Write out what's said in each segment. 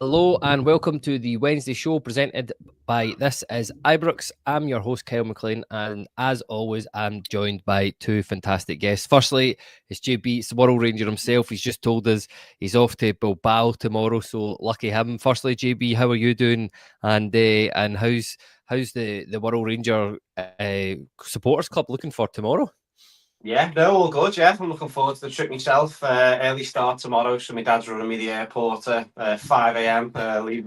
Hello and welcome to the Wednesday show presented by This is Ibrox. I'm your host, Kyle McLean, and as always, I'm joined by two fantastic guests. Firstly, it's JB, it's the World Ranger himself. He's just told us he's off to Bilbao tomorrow, so lucky him. Firstly, JB, how are you doing? And how's the World Ranger supporters club looking for tomorrow? Yeah, no, all good. Yeah, I'm looking forward to the trip myself. Early start tomorrow, so my dad's running me the airport at 5 a.m.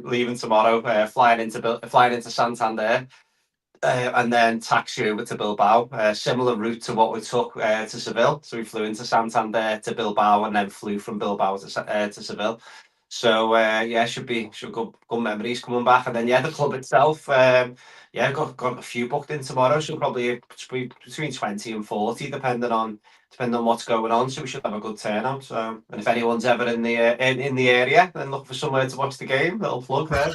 Leaving tomorrow, flying into Santander, and then taxi over to Bilbao. Similar route to what we took to Seville. So we flew into Santander to Bilbao and then flew from Bilbao to Seville. So yeah, should good memories coming back. And then yeah, the club itself. Yeah, got a few booked in tomorrow. So probably between 20 and 40, depending on what's going on. So we should have a good turnout. So and if anyone's ever in the area, then look for somewhere to watch the game. Little plug there,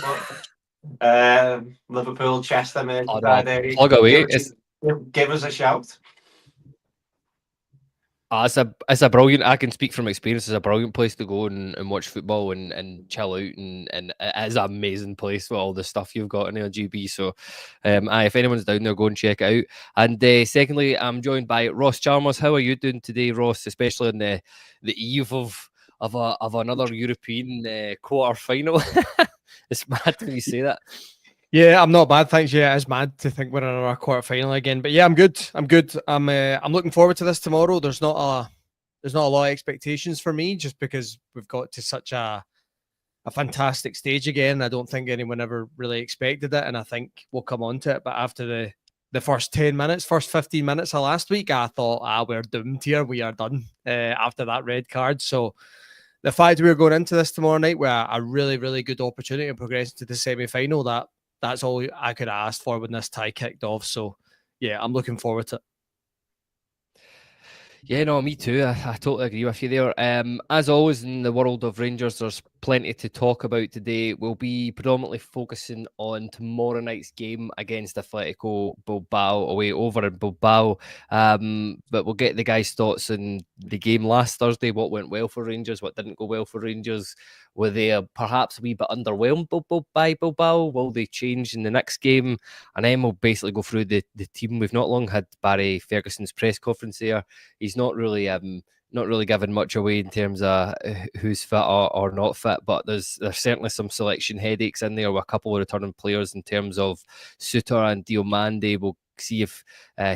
but. Liverpool, Chester, Oh no, Merseyside area. plug away. Give us a shout. It's a brilliant. I can speak from experience. It's a brilliant place to go and watch football and chill out and it is an amazing place with all the stuff you've got in there, GB. So, if anyone's down there, go and check it out. And secondly, I'm joined by Ross Chalmers. How are you doing today, Ross? Especially in the eve of another European quarter final. It's mad when you say that. Yeah, I'm not bad, thanks. Yeah, it's mad to think we're in our quarter final again, but yeah, I'm good. I'm looking forward to this tomorrow. There's not a lot of expectations for me just because we've got to such a fantastic stage again. I don't think anyone ever really expected it, and I think we'll come on to it. But after the first 10 minutes, first 15 minutes of last week, I thought, we're doomed here. We are done after that red card. So the fact we're going into this tomorrow night with a really, really good opportunity and progressing to the semi-final, that's all I could ask for when this tie kicked off. So, yeah, I'm looking forward to it. Yeah, no, me too. I totally agree with you there. As always, in the world of Rangers, there's plenty to talk about today. We'll be predominantly focusing on tomorrow night's game against Atletico Bilbao away over in Bilbao. But we'll get the guys' thoughts on the game last Thursday, what went well for Rangers, what didn't go well for Rangers. Were they perhaps a wee bit underwhelmed by Bilbao? Will they change in the next game? And then we'll basically go through the team. We've not long had Barry Ferguson's press conference there. He's not really giving much away in terms of who's fit or not fit, but there's certainly some selection headaches in there with a couple of returning players in terms of Souttar and Diomande. We'll see if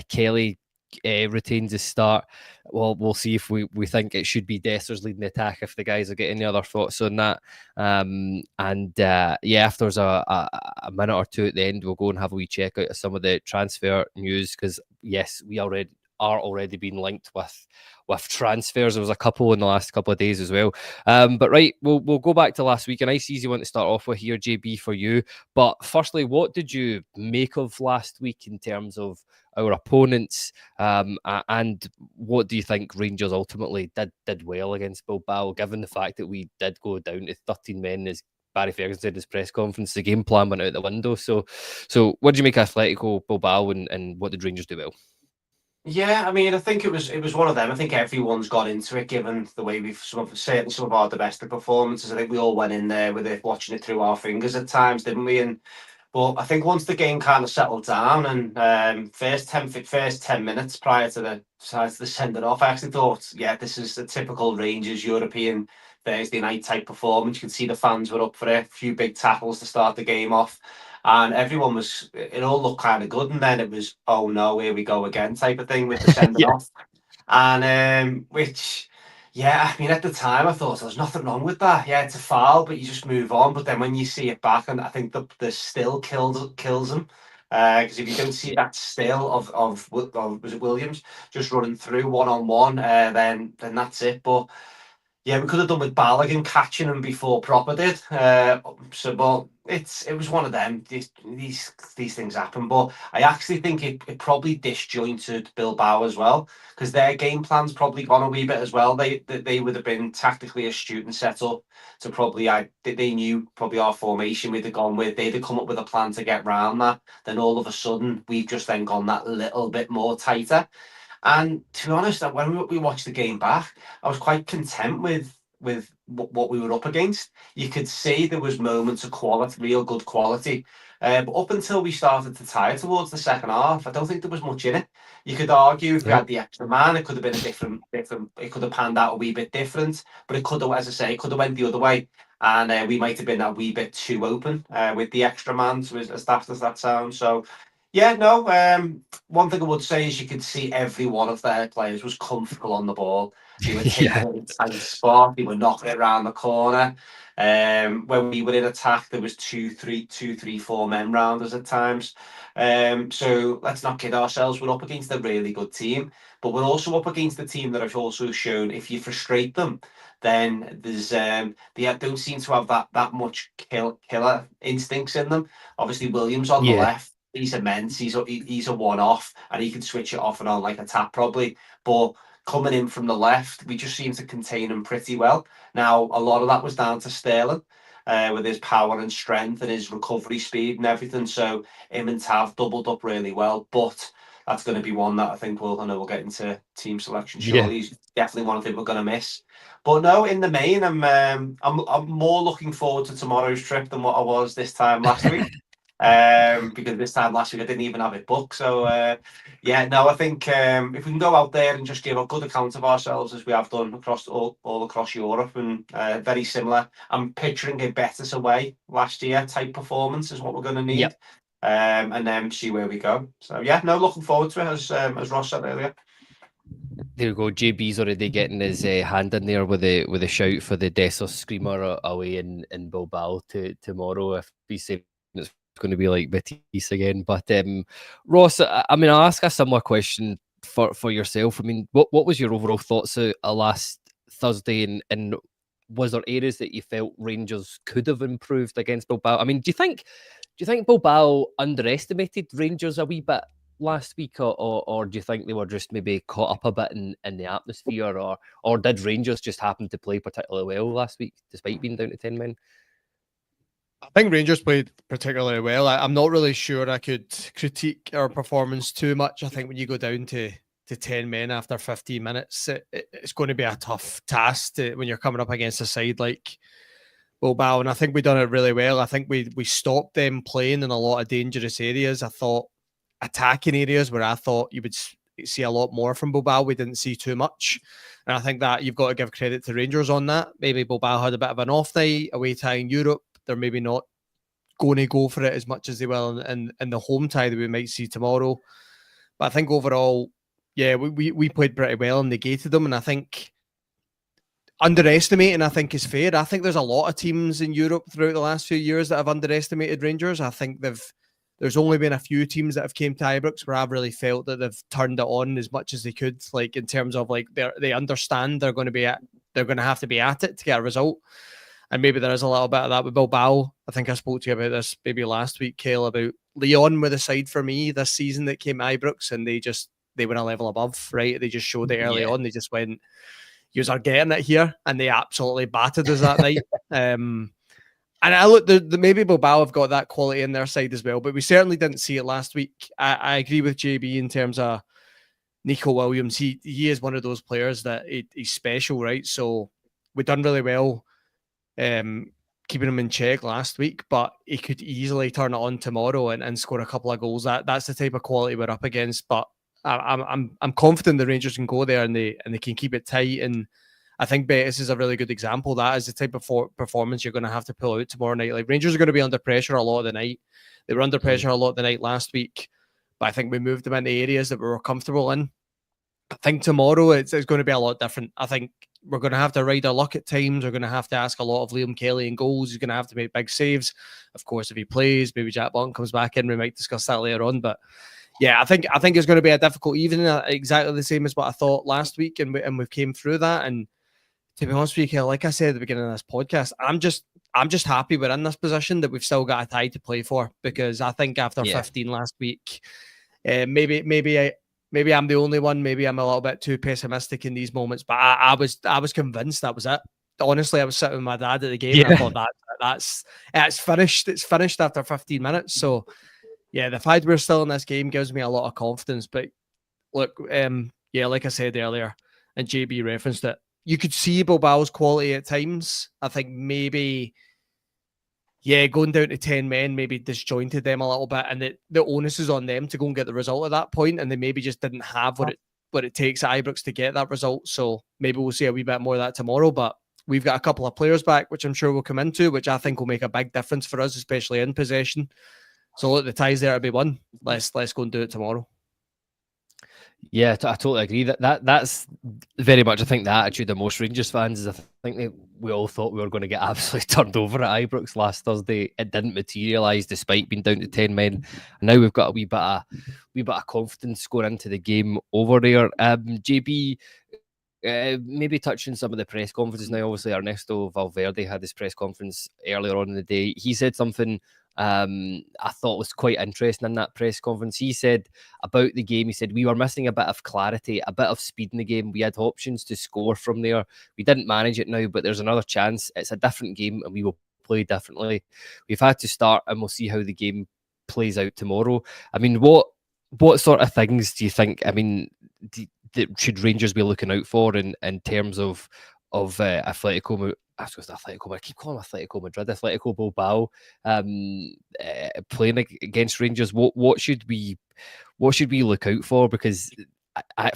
Kelly retains his start. Well, we'll see if we think it should be Dessers leading the attack, if the guys are getting any other thoughts on that. Yeah, if there's a minute or two at the end, we'll go and have a wee check out of some of the transfer news, because yes, we are already being linked with transfers. There was a couple in the last couple of days as well. But right, we'll go back to last week. A nice easy one to start off with here, JB, for you. But firstly, what did you make of last week in terms of our opponents, and what do you think Rangers ultimately did well against Bilbao, given the fact that we did go down to 13 men, as Barry Ferguson said in his press conference? The game plan went out the window. So what did you make of Atletico Bilbao, and what did Rangers do well? Yeah, I mean, I think it was one of them. I think everyone's got into it, given the way certainly some of our domestic performances. I think we all went in there with it, watching it through our fingers at times, didn't we? But I think once the game kind of settled down and first 10 minutes prior to the sending off, I actually thought, yeah, this is a typical Rangers European Thursday night type performance. You could see the fans were up for it. A few big tackles to start the game off. And it all looked kind of good. And then it was, oh no, here we go again type of thing with the sending Yeah. off. And which, yeah, I mean, at the time I thought there's nothing wrong with that. Yeah, it's a foul, but you just move on. But then when you see it back, and I think the still kills him. Because if you don't see that still of was it Williams just running through one on one, then that's it. But yeah, we could have done with Balogun catching him before Proper did. But it was one of them. These things happen. But I actually think it probably disjointed Bilbao as well, because their game plan's probably gone a wee bit as well. They would have been tactically astute and set up to they knew probably our formation we'd have gone with. They'd have come up with a plan to get round that. Then all of a sudden we've just then gone that little bit more tighter. And to be honest, when we watched the game back, I was quite content with what we were up against. You could see there was moments of quality, real good quality. But up until we started to tire towards the second half, I don't think there was much in it. You could argue if we had the extra man, it could have been a different. It could have panned out a wee bit different, but it could have, as I say, it could have went the other way, and we might have been a wee bit too open with the extra man. So as daft as that sounds, so. Yeah, no. One thing I would say is you could see every one of their players was comfortable on the ball. They were taking it in tight spot. They were knocking it around the corner. When we were in attack, there was 4 men round us at times. So let's not kid ourselves. We're up against a really good team, but we're also up against a team that have also shown if you frustrate them, then there's they don't seem to have that much killer instincts in them. Obviously, Williams on the left. He's immense. He's a one-off, and he can switch it off and on like a tap probably. But coming in from the left, we just seem to contain him pretty well. Now, a lot of that was down to Sterling, with his power and strength and his recovery speed and everything. So him and Tav doubled up really well. But that's going to be one that I think I know we'll get into team selection shortly. He's definitely one I think we're going to miss. But no, in the main, I'm more looking forward to tomorrow's trip than what I was this time last week. Because this time last week I didn't even have it booked. So yeah, no, I think if we can go out there and just give a good account of ourselves as we have done across all across Europe, and very similar. I'm picturing a better away last year type performance is what we're going to need. And then see where we go. So yeah, no, looking forward to it as Ross said earlier. There you go. JB's already getting his hand in there with a shout for the Desert Screamer away in Bilbao tomorrow. If he's saying it's going to be like Betis again. But Ross, I mean, I'll ask a similar question for yourself. I mean, what was your overall thoughts last Thursday, and was there areas that you felt Rangers could have improved against Bilbao? I mean, do you think Bilbao underestimated Rangers a wee bit last week, or do you think they were just maybe caught up a bit in the atmosphere, or did Rangers just happen to play particularly well last week despite being down to 10 men? I think Rangers played particularly well. I'm not really sure I could critique our performance too much. I think when you go down to 10 men after 15 minutes, it's going to be a tough task when you're coming up against a side like Bilbao. And I think we done it really well. I think we stopped them playing in a lot of dangerous areas. I thought attacking areas where I thought you would see a lot more from Bilbao, we didn't see too much. And I think that you've got to give credit to Rangers on that. Maybe Bilbao had a bit of an off night away tie in Europe. They're maybe not going to go for it as much as they will in the home tie that we might see tomorrow. But I think overall, yeah, we played pretty well and negated them. And I think underestimating, I think, is fair. I think there's a lot of teams in Europe throughout the last few years that have underestimated Rangers. I think there's only been a few teams that have came to Ibrox where I've really felt that they've turned it on as much as they could, like in terms of like they understand they're going to have to be at it to get a result. And maybe there is a little bit of that with Bilbao. I think I spoke to you about this maybe last week, Kale, about Leon with a side for me this season that came to Ibrox, and they went a level above, right? They just showed it early on. They just went, "Yous are getting it here," and they absolutely battered us that night. And I look, maybe Bilbao have got that quality in their side as well, but we certainly didn't see it last week. I agree with JB in terms of Nico Williams. He is one of those players that he's special, right? So we done really well keeping him in check last week, but he could easily turn it on tomorrow and score a couple of goals. That's the type of quality we're up against. But I'm confident the Rangers can go there and they can keep it tight. And I think Betis is a really good example. That is the type of performance you're going to have to pull out tomorrow night. Like Rangers are going to be under pressure a lot of the night. They were under pressure a lot of the night last week, but I think we moved them into areas that we were comfortable in. I think tomorrow it's going to be a lot different. I think we're going to have to ride our luck at times. We're going to have to ask a lot of Liam Kelly in goals. He's going to have to make big saves. Of course, if he plays, maybe Jack Butland comes back in. We might discuss that later on. But yeah, I think it's going to be a difficult evening, exactly the same as what I thought last week, and we've came through that. And to be honest with you, like I said at the beginning of this podcast, I'm just happy we're in this position that we've still got a tie to play for, because I think after 15 last week, maybe I'm the only one. Maybe I'm a little bit too pessimistic in these moments, but I was convinced that was it. Honestly, I was sitting with my dad at the game and I thought it's finished. It's finished after 15 minutes. So yeah, the fact we're still in this game gives me a lot of confidence. But look, like I said earlier, and JB referenced it, you could see Bilbao's quality at times. I think maybe, going down to 10 men maybe disjointed them a little bit, and the onus is on them to go and get the result at that point, and they maybe just didn't have what it takes at Ibrox to get that result. So maybe we'll see a wee bit more of that tomorrow, but we've got a couple of players back, which I'm sure we'll come into, which I think will make a big difference for us, especially in possession. So look, the tie's there to be won. Let's go and do it tomorrow. Yeah, I totally agree. That's very much, I think, the attitude of most Rangers fans is I think we all thought we were going to get absolutely turned over at Ibrox last Thursday. It didn't materialise despite being down to 10 men. And now we've got a wee bit of confidence going into the game over there. JB, maybe touching some of the press conferences now. Obviously, Ernesto Valverde had his press conference earlier on in the day. He said something I thought was quite interesting in that press conference. He said about the game, he said, we were missing a bit of clarity, a bit of speed in the game. We had options to score from there. We didn't manage it now, but there's another chance. It's a different game and we will play differently. We've had to start and we'll see how the game plays out tomorrow. I mean, what sort of things do you think, I mean, should Rangers be looking out for in terms of Atletico? I keep calling Atletico Madrid, Atletico Bilbao, playing against Rangers. What should we look out for? Because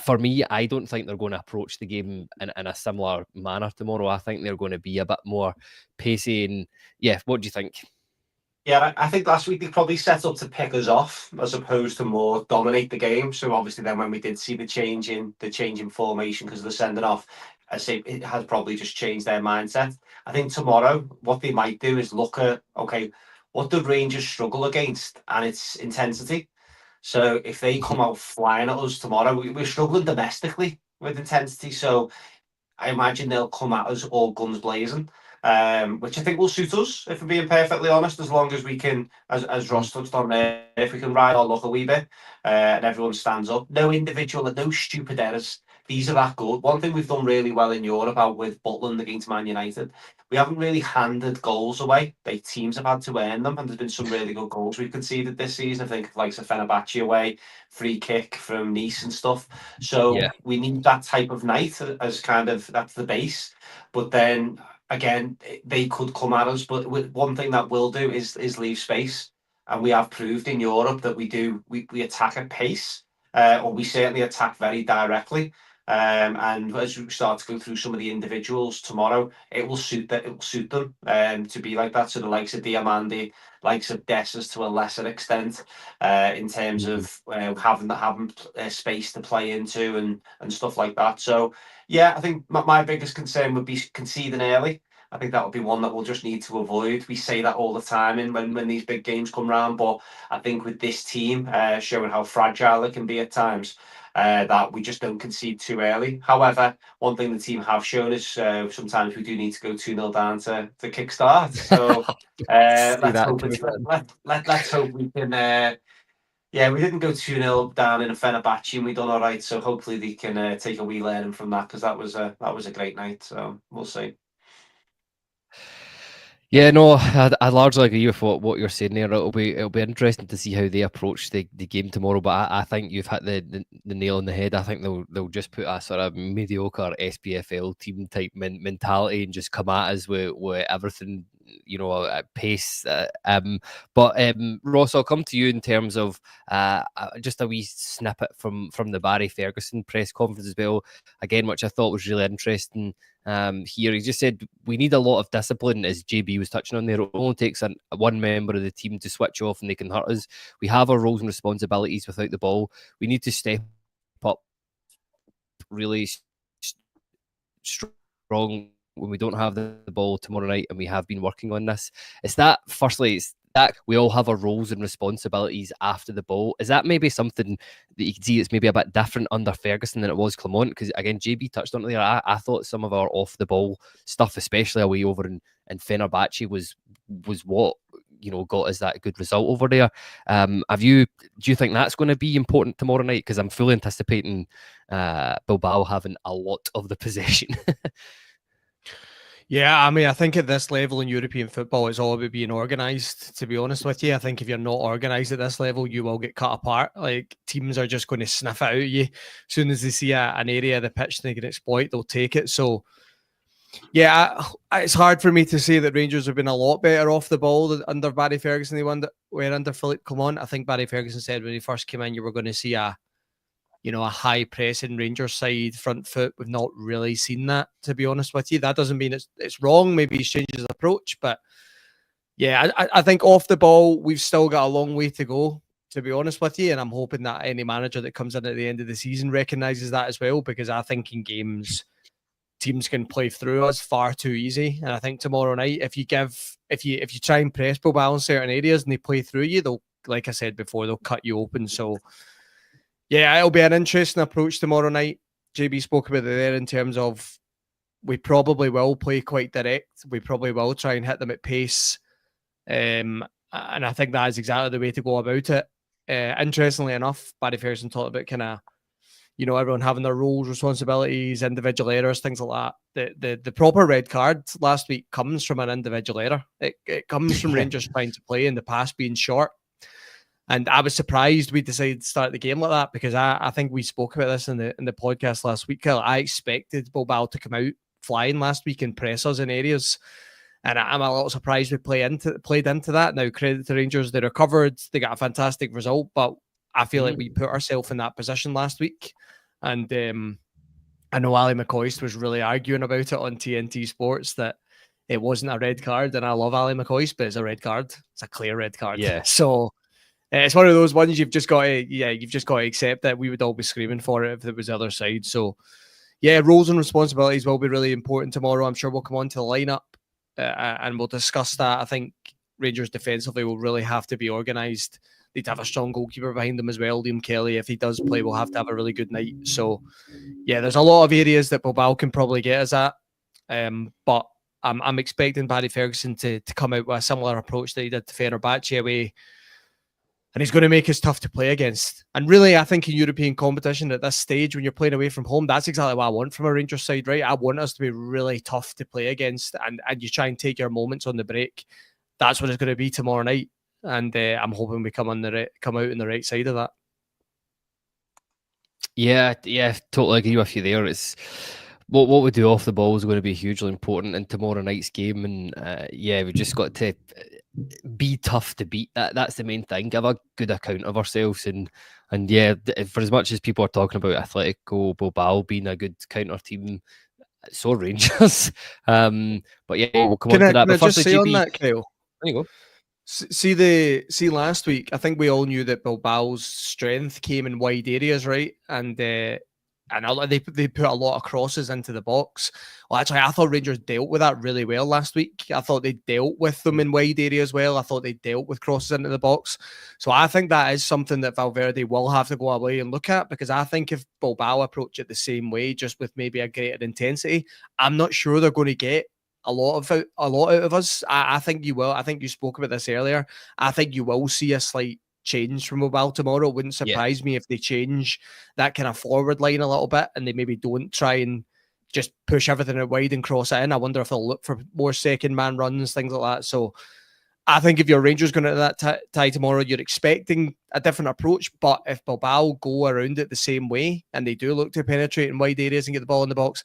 for me, I don't think they're going to approach the game in a similar manner tomorrow. I think they're going to be a bit more pacey. And yeah, what do you think? Yeah, I think last week they probably set up to pick us off as opposed to more dominate the game. So obviously then when we did see the change in formation because of the sending off, I say it has probably just changed their mindset. I think tomorrow what they might do is look at, okay, what do Rangers struggle against? And it's intensity. So if they come out flying at us tomorrow, we're struggling domestically with intensity. So I imagine they'll come at us all guns blazing, which I think will suit us, if we're being perfectly honest, as long as we can, as Ross touched on there, if we can ride our luck a wee bit and everyone stands up. No individual and no stupid errors. These are that good. One thing we've done really well in Europe out with Butland against Man United, we haven't really handed goals away. Teams have had to earn them, and there's been some really good goals we've conceded this season. I think like Fenerbahce away, free kick from Nice and stuff. So we need that type of night as kind of, that's the base. But then again, they could come at us. But one thing that we'll do is leave space. And we have proved in Europe that we attack at pace, or we certainly attack very directly. And as we start to go through some of the individuals tomorrow, it will suit them to be like that. So the likes of Diamande, likes of Dessers to a lesser extent, in terms of having space to play into and stuff like that. So yeah, I think my biggest concern would be conceding early. I think that would be one that we'll just need to avoid. We say that all the time when these big games come round, but I think with this team showing how fragile it can be at times, that we just don't concede too early. However, one thing the team have shown is sometimes we do need to go 2-0 down to kickstart. So let's hope we can. Yeah, we didn't go 2-0 down in a Fenerbahce and we done all right. So hopefully they can take a wee learning from that, because that was a great night. So we'll see. Yeah, no, I largely agree with what you're saying there. It'll be interesting to see how they approach the game tomorrow. But I think you've hit the nail on the head. I think they'll just put a sort of mediocre SPFL team type mentality and just come at us with everything, at pace. But Ross, I'll come to you in terms of just a wee snippet from the Barry Ferguson press conference as well. Again, which I thought was really interesting. Here he just said we need a lot of discipline, as JB was touching on there. It only takes one member of the team to switch off and they can hurt us. We have our roles and responsibilities without the ball. We need to step up really strong when we don't have the ball tomorrow night, and we have been working on this. It's that we all have our roles and responsibilities after the ball. Is that maybe something that you can see it's maybe a bit different under Ferguson than it was Clement? Because again, JB touched on it there. I thought some of our off the ball stuff, especially away over in Fenerbahce, was what got us that good result over there. Do you think that's going to be important tomorrow night? Because I'm fully anticipating Bilbao having a lot of the possession. Yeah, I mean, I think at this level in European football, it's all about being organised, to be honest with you. I think if you're not organised at this level, you will get cut apart. Like, teams are just going to sniff it out of you. As soon as they see an area of the pitch they can exploit, they'll take it. So, yeah, it's hard for me to say that Rangers have been a lot better off the ball under Barry Ferguson than they were under Philippe Clement. I think Barry Ferguson said when he first came in, you were going to see a high pressing Rangers side front foot. We've not really seen that, to be honest with you. That doesn't mean it's wrong. Maybe he's changed his approach, but yeah, I think off the ball, we've still got a long way to go, to be honest with you. And I'm hoping that any manager that comes in at the end of the season recognises that as well, because I think in games, teams can play through us far too easy. And I think tomorrow night, if you try and press Bilbao in certain areas and they play through you, they'll, like I said before, they'll cut you open. So yeah, it'll be an interesting approach tomorrow night. JB spoke about it there in terms of we probably will play quite direct. We probably will try and hit them at pace. And I think that is exactly the way to go about it. Interestingly enough, Barry Ferguson talked about kind of, everyone having their roles, responsibilities, individual errors, things like that. The proper red card last week comes from an individual error. It comes from Rangers trying to play and the pass being short. And I was surprised we decided to start the game like that, because I think we spoke about this in the podcast last week, Kyle. I expected Bilbao to come out flying last week and press us in areas. And I'm a little surprised we played into that. Now, credit to Rangers, they recovered. They got a fantastic result, but I feel like we put ourselves in that position last week. And I know Ali McCoist was really arguing about it on TNT Sports that it wasn't a red card. And I love Ali McCoist, but it's a red card. It's a clear red card. Yeah. So it's one of those ones you've just got to accept that we would all be screaming for it if it was the other side. So yeah, roles and responsibilities will be really important tomorrow. I'm sure we'll come on to the lineup and we'll discuss that. I think Rangers defensively will really have to be organised. They'd have a strong goalkeeper behind them as well. Liam Kelly, if he does play, will have to have a really good night. So yeah, there's a lot of areas that Bilbao can probably get us at. But I'm expecting Barry Ferguson to come out with a similar approach that he did to Fenerbahce away. And he's going to make us tough to play against. And really, I think in European competition at this stage, when you're playing away from home, that's exactly what I want from a Rangers side, right? I want us to be really tough to play against, and you try and take your moments on the break. That's what it's going to be tomorrow night. And I'm hoping we come out on the right side of that. Yeah, totally agree with you there. It's what we do off the ball is going to be hugely important in tomorrow night's game, and we've just got to be tough to beat. That's the main thing. Give a good account of ourselves, and yeah, for as much as people are talking about Atletico Bilbao being a good counter team, so Rangers. But yeah, we'll come on to that. But first, just say on that, Kyle. There you go. See last week, I think we all knew that Bilbao's strength came in wide areas, right? And they put a lot of crosses into the box. Well, actually, I thought Rangers dealt with that really well last week. I thought they dealt with them in wide areas well. I thought they dealt with crosses into the box. So I think that is something that Valverde will have to go away and look at, because I think if Bilbao approach it the same way, just with maybe a greater intensity, I'm not sure they're going to get a lot out of us. I think you will. I think you spoke about this earlier. I think you will see a slight change from Bilbao tomorrow. It wouldn't surprise me if they change that kind of forward line a little bit and they maybe don't try and just push everything out wide and cross it in. I wonder if they'll look for more second man runs, things like that. So I think if your Rangers going to that tie tomorrow, you're expecting a different approach. But if Bilbao go around it the same way and they do look to penetrate in wide areas and get the ball in the box,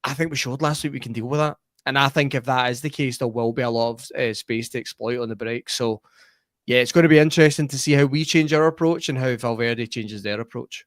I think we showed last week we can deal with that. And I think if that is the case, there will be a lot of space to exploit on the break. So, yeah, it's going to be interesting to see how we change our approach and how Valverde changes their approach.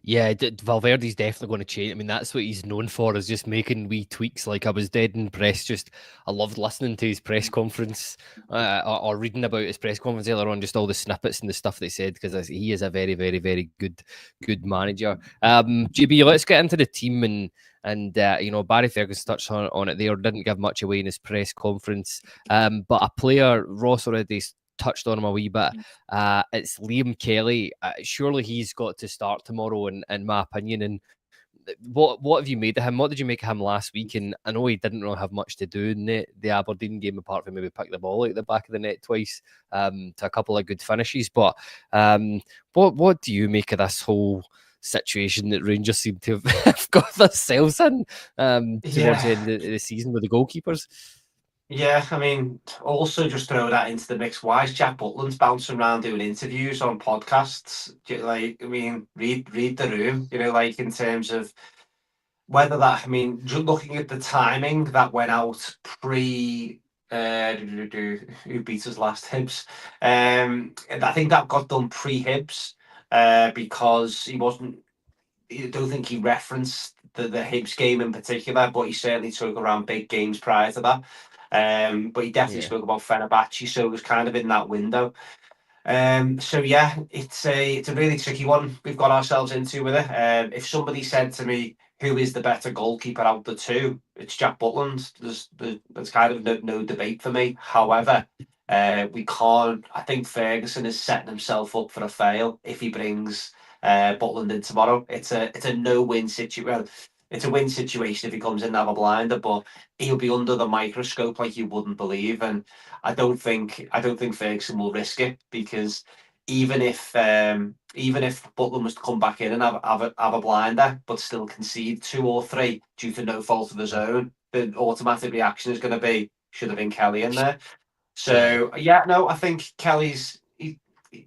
Yeah, Valverde's definitely going to change. I mean, that's what he's known for, is just making wee tweaks. Like, I was dead impressed. I loved listening to his press conference or reading about his press conference earlier on, just all the snippets and the stuff they said, because he is a very, very, very good manager. GB, let's get into the team and Barry Ferguson touched on it there, didn't give much away in his press conference. But a player, Ross already touched on him a wee bit. It's Liam Kelly. Surely he's got to start tomorrow, in my opinion. And what have you made of him? What did you make of him last week? And I know he didn't really have much to do in the Aberdeen game, apart from maybe pick the ball out the back of the net twice to a couple of good finishes. But what do you make of this whole situation that Rangers seem to have got themselves in towards the end of the season with the goalkeepers. Yeah, I mean, also just throw that into the mix. Why is Jack Butland bouncing around doing interviews on podcasts? Like, I mean, read the room, like in terms of whether that, I mean, just looking at the timing that went out pre, who beat us last Hibs? I think that got done pre-Hibs because he wasn't, I don't think he referenced the Hibs game in particular, but he certainly spoke around big games prior to that. But he definitely spoke about Fenerbahce, so it was kind of in that window. So yeah, it's a really tricky one we've got ourselves into with it. If somebody said to me, who is the better goalkeeper out of the two, it's Jack Butland. There's kind of no debate for me. However, we can't. I think Ferguson is setting himself up for a fail if he brings Butland in tomorrow. It's a no-win situation. Well, it's a win situation if he comes in and have a blinder, but he'll be under the microscope like you wouldn't believe. And I don't think Ferguson will risk it, because even if Butland was to come back in and have a blinder but still concede 2 or 3 due to no fault of his own, the automatic reaction is going to be, should have been Kelly in there. So yeah, no, I think Kelly's.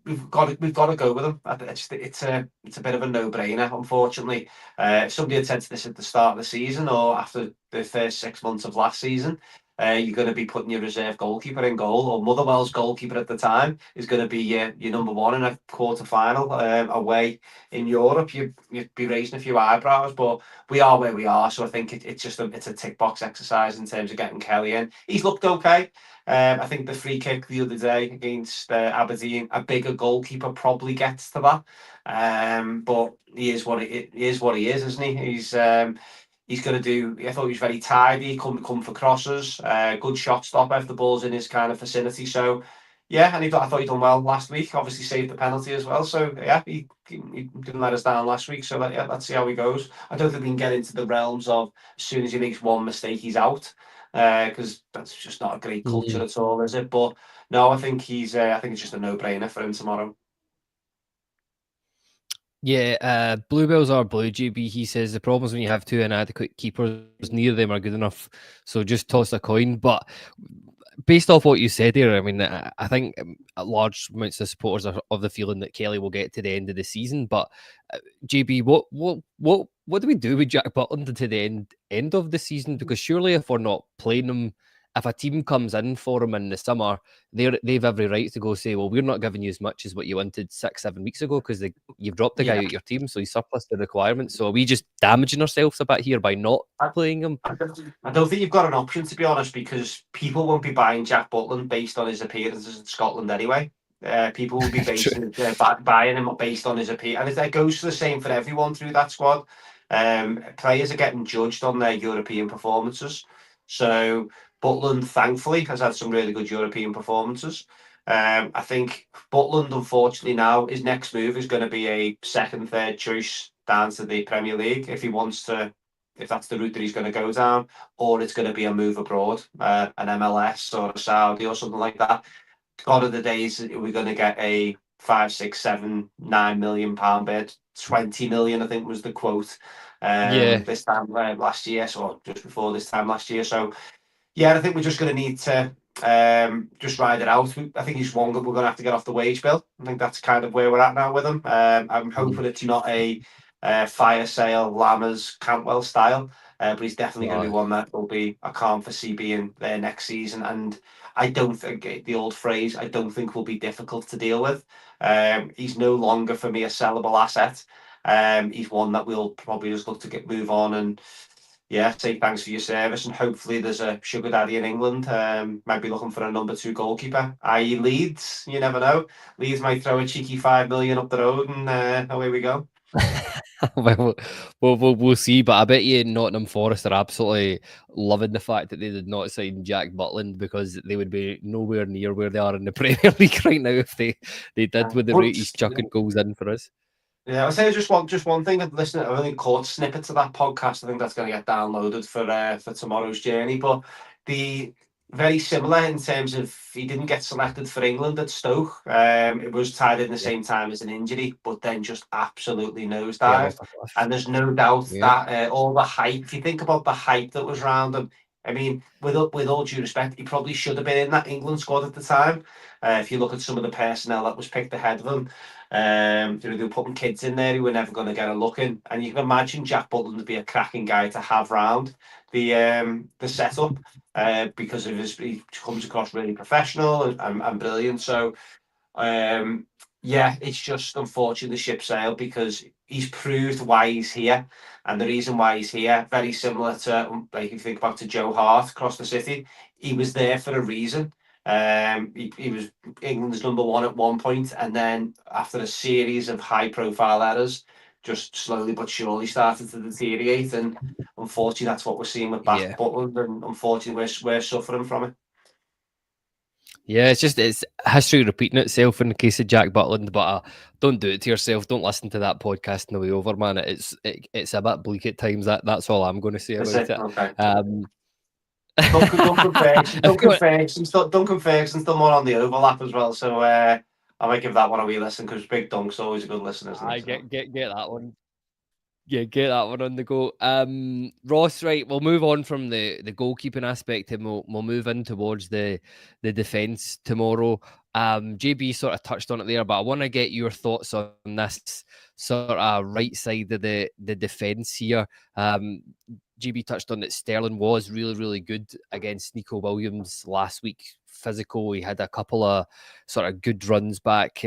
We've got to go with him. It's a bit of a no-brainer, unfortunately. If somebody had said this at the start of the season or after the first 6 months of last season, you're going to be putting your reserve goalkeeper in goal, or Motherwell's goalkeeper at the time is going to be your number one in a quarter-final away in Europe, you'd be raising a few eyebrows. But we are where we are, so I think it's a tick box exercise in terms of getting Kelly in. He's looked okay. I think the free kick the other day against Aberdeen, a bigger goalkeeper probably gets to that. But he is what he is, isn't he? He's going to do. I thought he was very tidy, come for crosses, good shot stopper if the ball's in his kind of vicinity. So yeah, and I thought he done well last week. Obviously saved the penalty as well. So yeah, he didn't let us down last week. So let's see how he goes. I don't think we can get into the realms of as soon as he makes one mistake, he's out, because that's just not a great culture at all, is it? But no, I think I think it's just a no-brainer for him tomorrow. Yeah, Bluebells are blue, GB. He says the problem is when you have 2 inadequate keepers, neither of them are good enough. So just toss a coin. But based off what you said there, I mean, I think large amounts of supporters are of the feeling that Kelly will get to the end of the season. But JB, what do we do with Jack Butland to the end of the season? Because surely if we're not playing him, if a team comes in for him in the summer, they've every right to go say, well, we're not giving you as much as what you wanted 6-7 weeks ago because you've dropped the guy out your team, so he's surplus the requirements. So are we just damaging ourselves a bit here by not playing him? I don't think you've got an option, to be honest, because people won't be buying Jack Butland based on his appearances in Scotland anyway. People will be buying him based on his appearance, and that goes for the same for everyone through that squad. Players are getting judged on their European performances. So Butland, thankfully, has had some really good European performances. I think Butland, unfortunately, now his next move is going to be a second, third choice down to the Premier League if he wants to. If that's the route that he's going to go down, or it's going to be a move abroad, an MLS or a Saudi or something like that. God of the days, we're going to get a 5, 6, 7, 9 million pound bid. 20 million, I think, was the quote. This time last year, so just before this time last year. So yeah, I think we're just going to need to just ride it out. I think he's one that we're going to have to get off the wage bill. I think that's kind of where we're at now with him. I'm hoping it's not a fire sale, Lammers, Cantwell style, but he's definitely going to be one that will be a calm for CB in their next season. And I don't think, the old phrase, I don't think will be difficult to deal with. He's no longer, for me, a sellable asset. He's one that we'll probably just look to move on and say thanks for your service, and hopefully there's a sugar daddy in England. Might be looking for a number 2 goalkeeper, i.e. Leeds. You never know. Leeds might throw a cheeky 5 million up the road, and away we go. We'll see, but I bet you Nottingham Forest are absolutely loving the fact that they did not sign Jack Butland, because they would be nowhere near where they are in the Premier League right now if they did with the rate he's chucking goals in for us. Yeah, I'll say just one thing. Listen, I've only caught snippets of that podcast. I think that's going to get downloaded for tomorrow's journey. But the very similar in terms of he didn't get selected for England at Stoke. It was tied in the same time as an injury, but then just absolutely Fell nosedived. off a cliff. And there's no doubt Yeah. that all the hype, if you think about the hype that was around him, I mean, with all due respect, he probably should have been in that England squad at the time. If you look at some of the personnel that was picked ahead of him, they were putting kids in there who were never going to get a look in. And you can imagine Jack Butland would be a cracking guy to have round the setup. Because of he comes across really professional and brilliant. So yeah, it's just unfortunate the ship sailed because he's proved why he's here, and the reason why he's here very similar to like if you think back to Joe Hart across the city, he was there for a reason. He was England's number one at one point, and then after a series of high-profile errors, just slowly but surely started to deteriorate. And unfortunately, that's what we're seeing with Yeah. Butland, and unfortunately, we're suffering from it. Yeah, it's history repeating itself in the case of Jack Butland, but don't do it to yourself. Don't listen to that podcast on the way over, man. It's a bit bleak at times. That's all I'm going to say That's about it. it. Okay. Um, Duncan Ferguson. if you want- Duncan Ferguson's done one on the overlap as well. So I might give that one a wee listen because Big Dunk's always a good listen, isn't I he? So. get that one. Yeah, get that one on the go. Ross, right, we'll move on from the goalkeeping aspect and we'll move in towards the defence tomorrow. JB sort of touched on it there, but I want to get your thoughts on this sort of right side of the defence here. JB touched on that Sterling was really, really good against Nico Williams last week. Physical, he had a couple of sort of good runs back,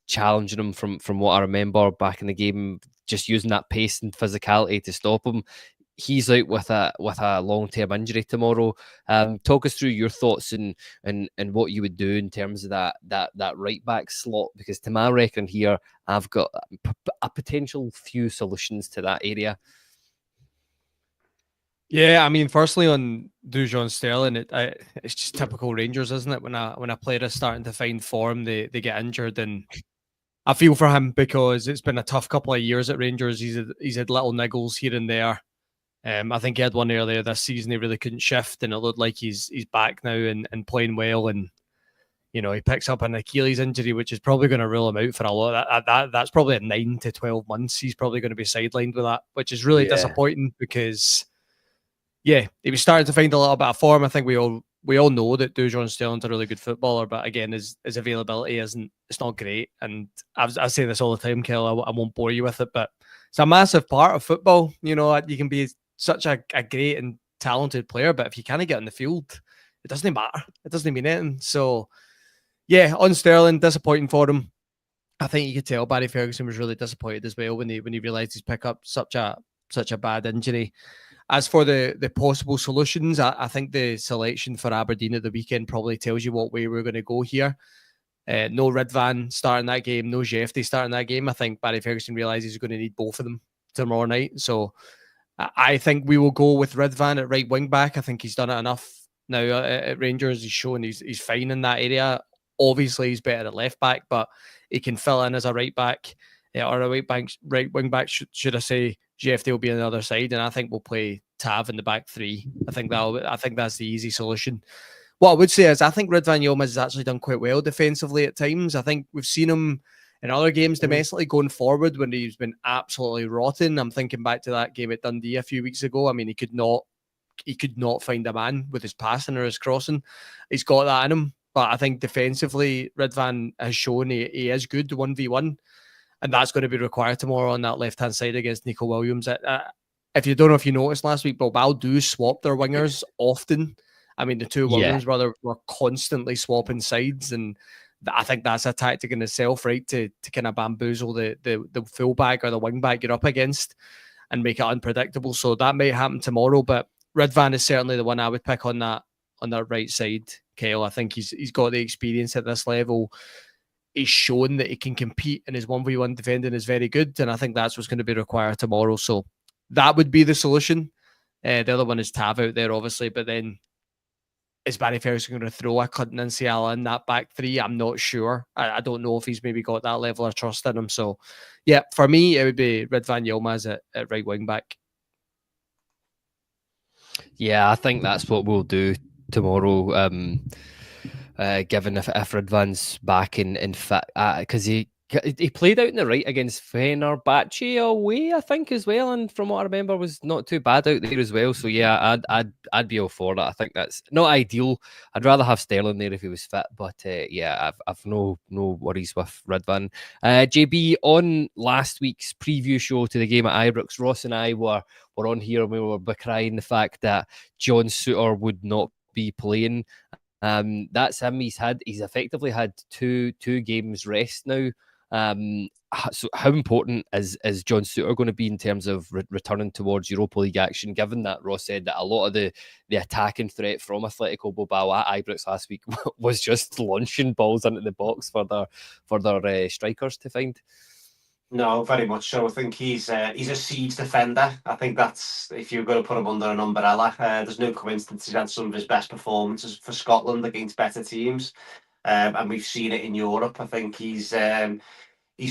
challenging him from what I remember back in the game, just using that pace and physicality to stop him. He's out with a long-term injury tomorrow. Talk us through your thoughts and what you would do in terms of that right back slot, because to my reckoning here, I've got a potential few solutions to that area. Yeah, I mean, firstly on Dujon Sterling, it's just typical Rangers, isn't it? When a player is starting to find form, they get injured, and I feel for him because it's been a tough couple of years at Rangers. He's had little niggles here and there. I think he had one earlier this season. He really couldn't shift, and it looked like he's back now and playing well. And you know, he picks up an Achilles injury, which is probably going to rule him out for a lot. That's probably at 9 to 12 months. He's probably going to be sidelined with that, which is really disappointing because, yeah, he was starting to find a little bit of form. I think we all know that Dujon Sterling's a really good footballer, but again, his availability it's not great. And I say this all the time, Kel, I won't bore you with it, but it's a massive part of football. You know, you can be such a great and talented player, but if you can't get in the field, it doesn't matter. It doesn't mean anything. So, yeah, on Sterling, disappointing for him. I think you could tell Barry Ferguson was really disappointed as well when he realised he's picked up such a bad injury. As for the possible solutions, I think the selection for Aberdeen at the weekend probably tells you what way we're going to go here. No Ridvan starting that game, no Jefty starting that game. I think Barry Ferguson realises he's going to need both of them tomorrow night. So I think we will go with Ridvan at right wing back. I think he's done it enough now at Rangers. He's shown he's fine in that area. Obviously, he's better at left back, but he can fill in as a right back or a right wing back. Should I say? Jefty will be on the other side, and I think we'll play Tav in the back three. I think that's the easy solution. What I would say is I think Ridvan Yilmaz has actually done quite well defensively at times. I think we've seen him in other games domestically going forward when he's been absolutely rotten. I'm thinking back to that game at Dundee a few weeks ago. I mean, he could not find a man with his passing or his crossing. He's got that in him, but I think defensively, Ridvan has shown he is good 1v1. And that's going to be required tomorrow on that left-hand side against Nico Williams. If you don't know if you noticed last week, Bilbao do swap their wingers often. I mean, the two Williams brothers were constantly swapping sides, and I think that's a tactic in itself, right? To kind of bamboozle the fullback or the wing-back you're up against and make it unpredictable. So that might happen tomorrow, but Ridvan is certainly the one I would pick on that right side, Kyle. I think he's got the experience at this level. He's shown that he can compete, and his 1v1 defending is very good, and I think that's what's going to be required tomorrow. So that would be the solution. The other one is Tav out there, obviously, but then is Barry Ferguson going to throw a Clinton and Ciala in that back three? I'm not sure. I don't know if he's maybe got that level of trust in him. So, yeah, for me, it would be Ridvan Yilmaz at right wing back. Yeah, I think that's what we'll do tomorrow. Given if Ridvan's back in fit, because he played out in the right against Fenerbahce away, I think, as well, and from what I remember, was not too bad out there as well. So yeah, I'd be all for that. I think that's not ideal. I'd rather have Sterling there if he was fit, but yeah, I've no worries with Ridvan. JB, on last week's preview show to the game at Ibrox, Ross and I were on here and we were decrying the fact that John Souttar would not be playing. That's him. He's effectively had two games rest now. So how important is John Souttar going to be in terms of returning towards Europa League action, given that Ross said that a lot of the attacking threat from Atletico Bilbao at Ibrox last week was just launching balls into the box for their strikers to find? No, very much so. I think he's a siege defender. I think that's, if you're going to put him under an umbrella, there's no coincidence he's had some of his best performances for Scotland against better teams, and we've seen it in Europe. I think he's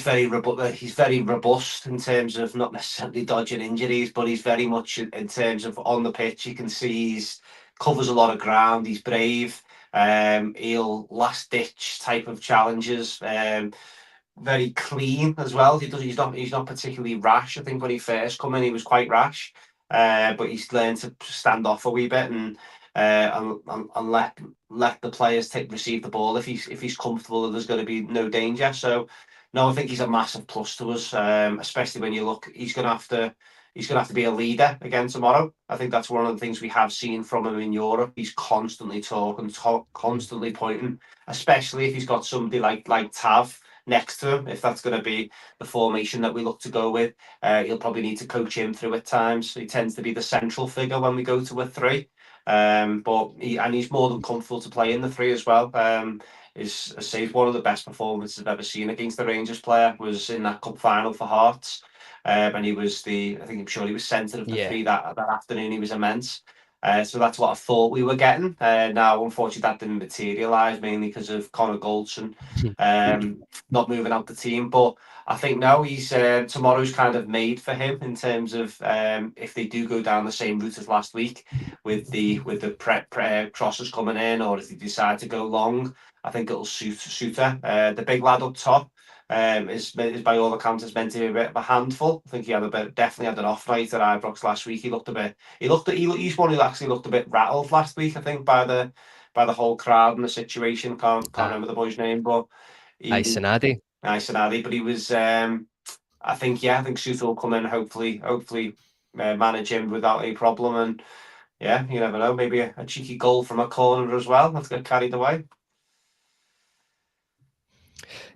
very robust in terms of not necessarily dodging injuries, but he's very much in terms of on the pitch. You can see he's covers a lot of ground. He's brave. He'll last ditch type of challenges. Very clean as well. He's not particularly rash. I think when he first come in, he was quite rash, but he's learned to stand off a wee bit and let the players receive the ball if he's comfortable and there's going to be no danger. So no, I think he's a massive plus to us, especially when you look. He's going to have to be a leader again tomorrow. I think that's one of the things we have seen from him in Europe. He's constantly talking, constantly pointing, especially if he's got somebody like Tav next to him. If that's going to be the formation that we look to go with, he'll probably need to coach him through at times. He tends to be the central figure when we go to a three, but he's more than comfortable to play in the three as well. Is one of the best performances I've ever seen against the Rangers player was in that cup final for Hearts, and he was I'm sure he was centre of the three that afternoon. He was immense. So that's what I thought we were getting. Now, unfortunately, that didn't materialise, mainly because of Connor Goldson not moving out the team. But I think now he's tomorrow's kind of made for him in terms of if they do go down the same route as last week with the crosses coming in, or if they decide to go long, I think it'll suit Souttar. The big lad up top is by all accounts is meant to be a bit of a handful. I think he definitely had an off night at Ibrox last week. He's one who actually looked a bit rattled last week, I think, by the whole crowd and the situation. Can't remember the boy's name, but Sanadi. But he was I think Souttar will come in, hopefully manage him without any problem, and yeah, you never know, maybe a cheeky goal from a corner as well. Let's get carried away.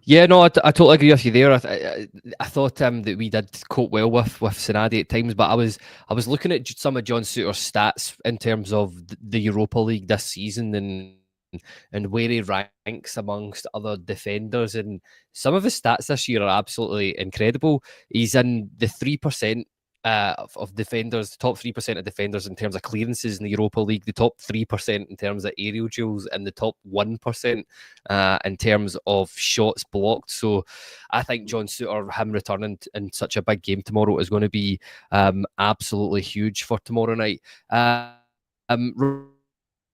Yeah, no, I totally agree with you there. I thought that we did cope well with Sanadi at times, but I was looking at some of John Souttar's stats in terms of the Europa League this season and where he ranks amongst other defenders, and some of his stats this year are absolutely incredible. He's in the 3% of defenders, the top 3% of defenders in terms of clearances in the Europa League, the top 3% in terms of aerial duels, and the top 1% in terms of shots blocked. So I think John Souttar, him returning in such a big game tomorrow, is going to be absolutely huge for tomorrow night.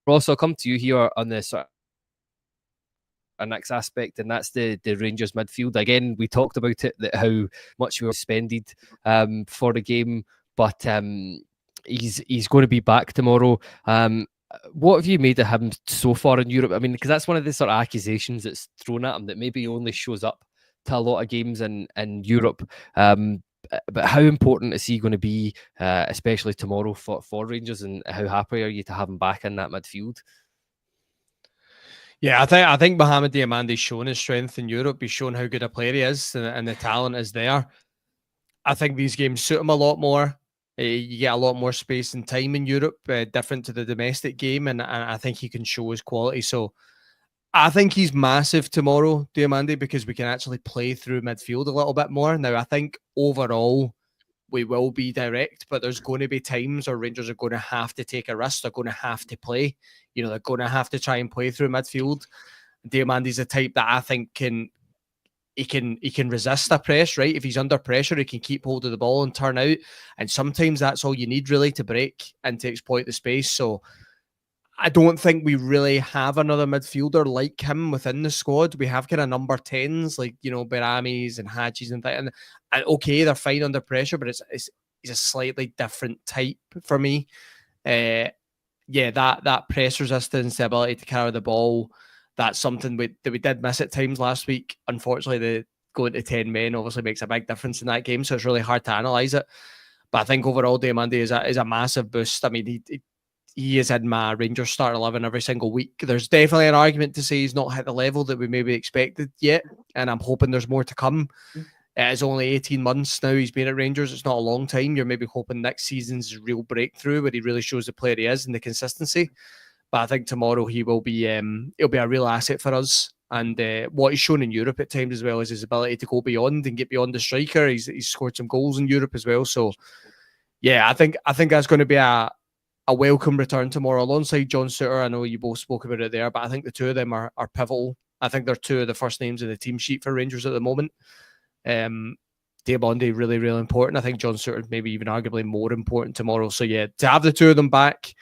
Ross, I'll come to you here on this sort of next aspect, and that's the Rangers midfield. Again, we talked about it, that how much we were spended for the game, but he's going to be back tomorrow. What have you made of him so far in Europe? I mean, because that's one of the sort of accusations that's thrown at him, that maybe he only shows up to a lot of games in Europe. But how important is he going to be, especially tomorrow for Rangers, and how happy are you to have him back in that midfield? Yeah, I think Mohamed Diamandi's shown his strength in Europe. He's shown how good a player he is, and the talent is there. I think these games suit him a lot more. You get a lot more space and time in Europe, different to the domestic game, and I think he can show his quality. So I think he's massive tomorrow, Diamandi, because we can actually play through midfield a little bit more. Now, I think overall we will be direct, but there's going to be times where Rangers are going to have to take a risk. They're going to have to play. They're going to have to try and play through midfield. Diamandi's the type that I think can resist a press, right? If he's under pressure, he can keep hold of the ball and turn out. And sometimes that's all you need really to break and to exploit the space. So I don't think we really have another midfielder like him within the squad. We have kind of number 10s like, Beramis and Hagis and that. And okay, they're fine under pressure, but it's a slightly different type for me. That press resistance, the ability to carry the ball, that's something that we did miss at times last week. Unfortunately, the going to 10 men obviously makes a big difference in that game, so it's really hard to analyse it. But I think overall, Diamande is a massive boost. I mean, he is in my Rangers start 11 every single week. There's definitely an argument to say he's not hit the level that we maybe expected yet, and I'm hoping there's more to come. It's only 18 months now he's been at Rangers. It's not a long time. You're maybe hoping next season's real breakthrough where he really shows the player he is and the consistency. But I think tomorrow he'll be a real asset for us. And what he's shown in Europe at times as well is his ability to go beyond and get beyond the striker. He's scored some goals in Europe as well. So yeah, I think that's going to be a welcome return tomorrow alongside John Souttar. I know you both spoke about it there, but I think the two of them are pivotal. I think they're two of the first names in the team sheet for Rangers at the moment. Diamande really, really important. I think John Souttar maybe even arguably more important tomorrow. So yeah, to have the two of them back,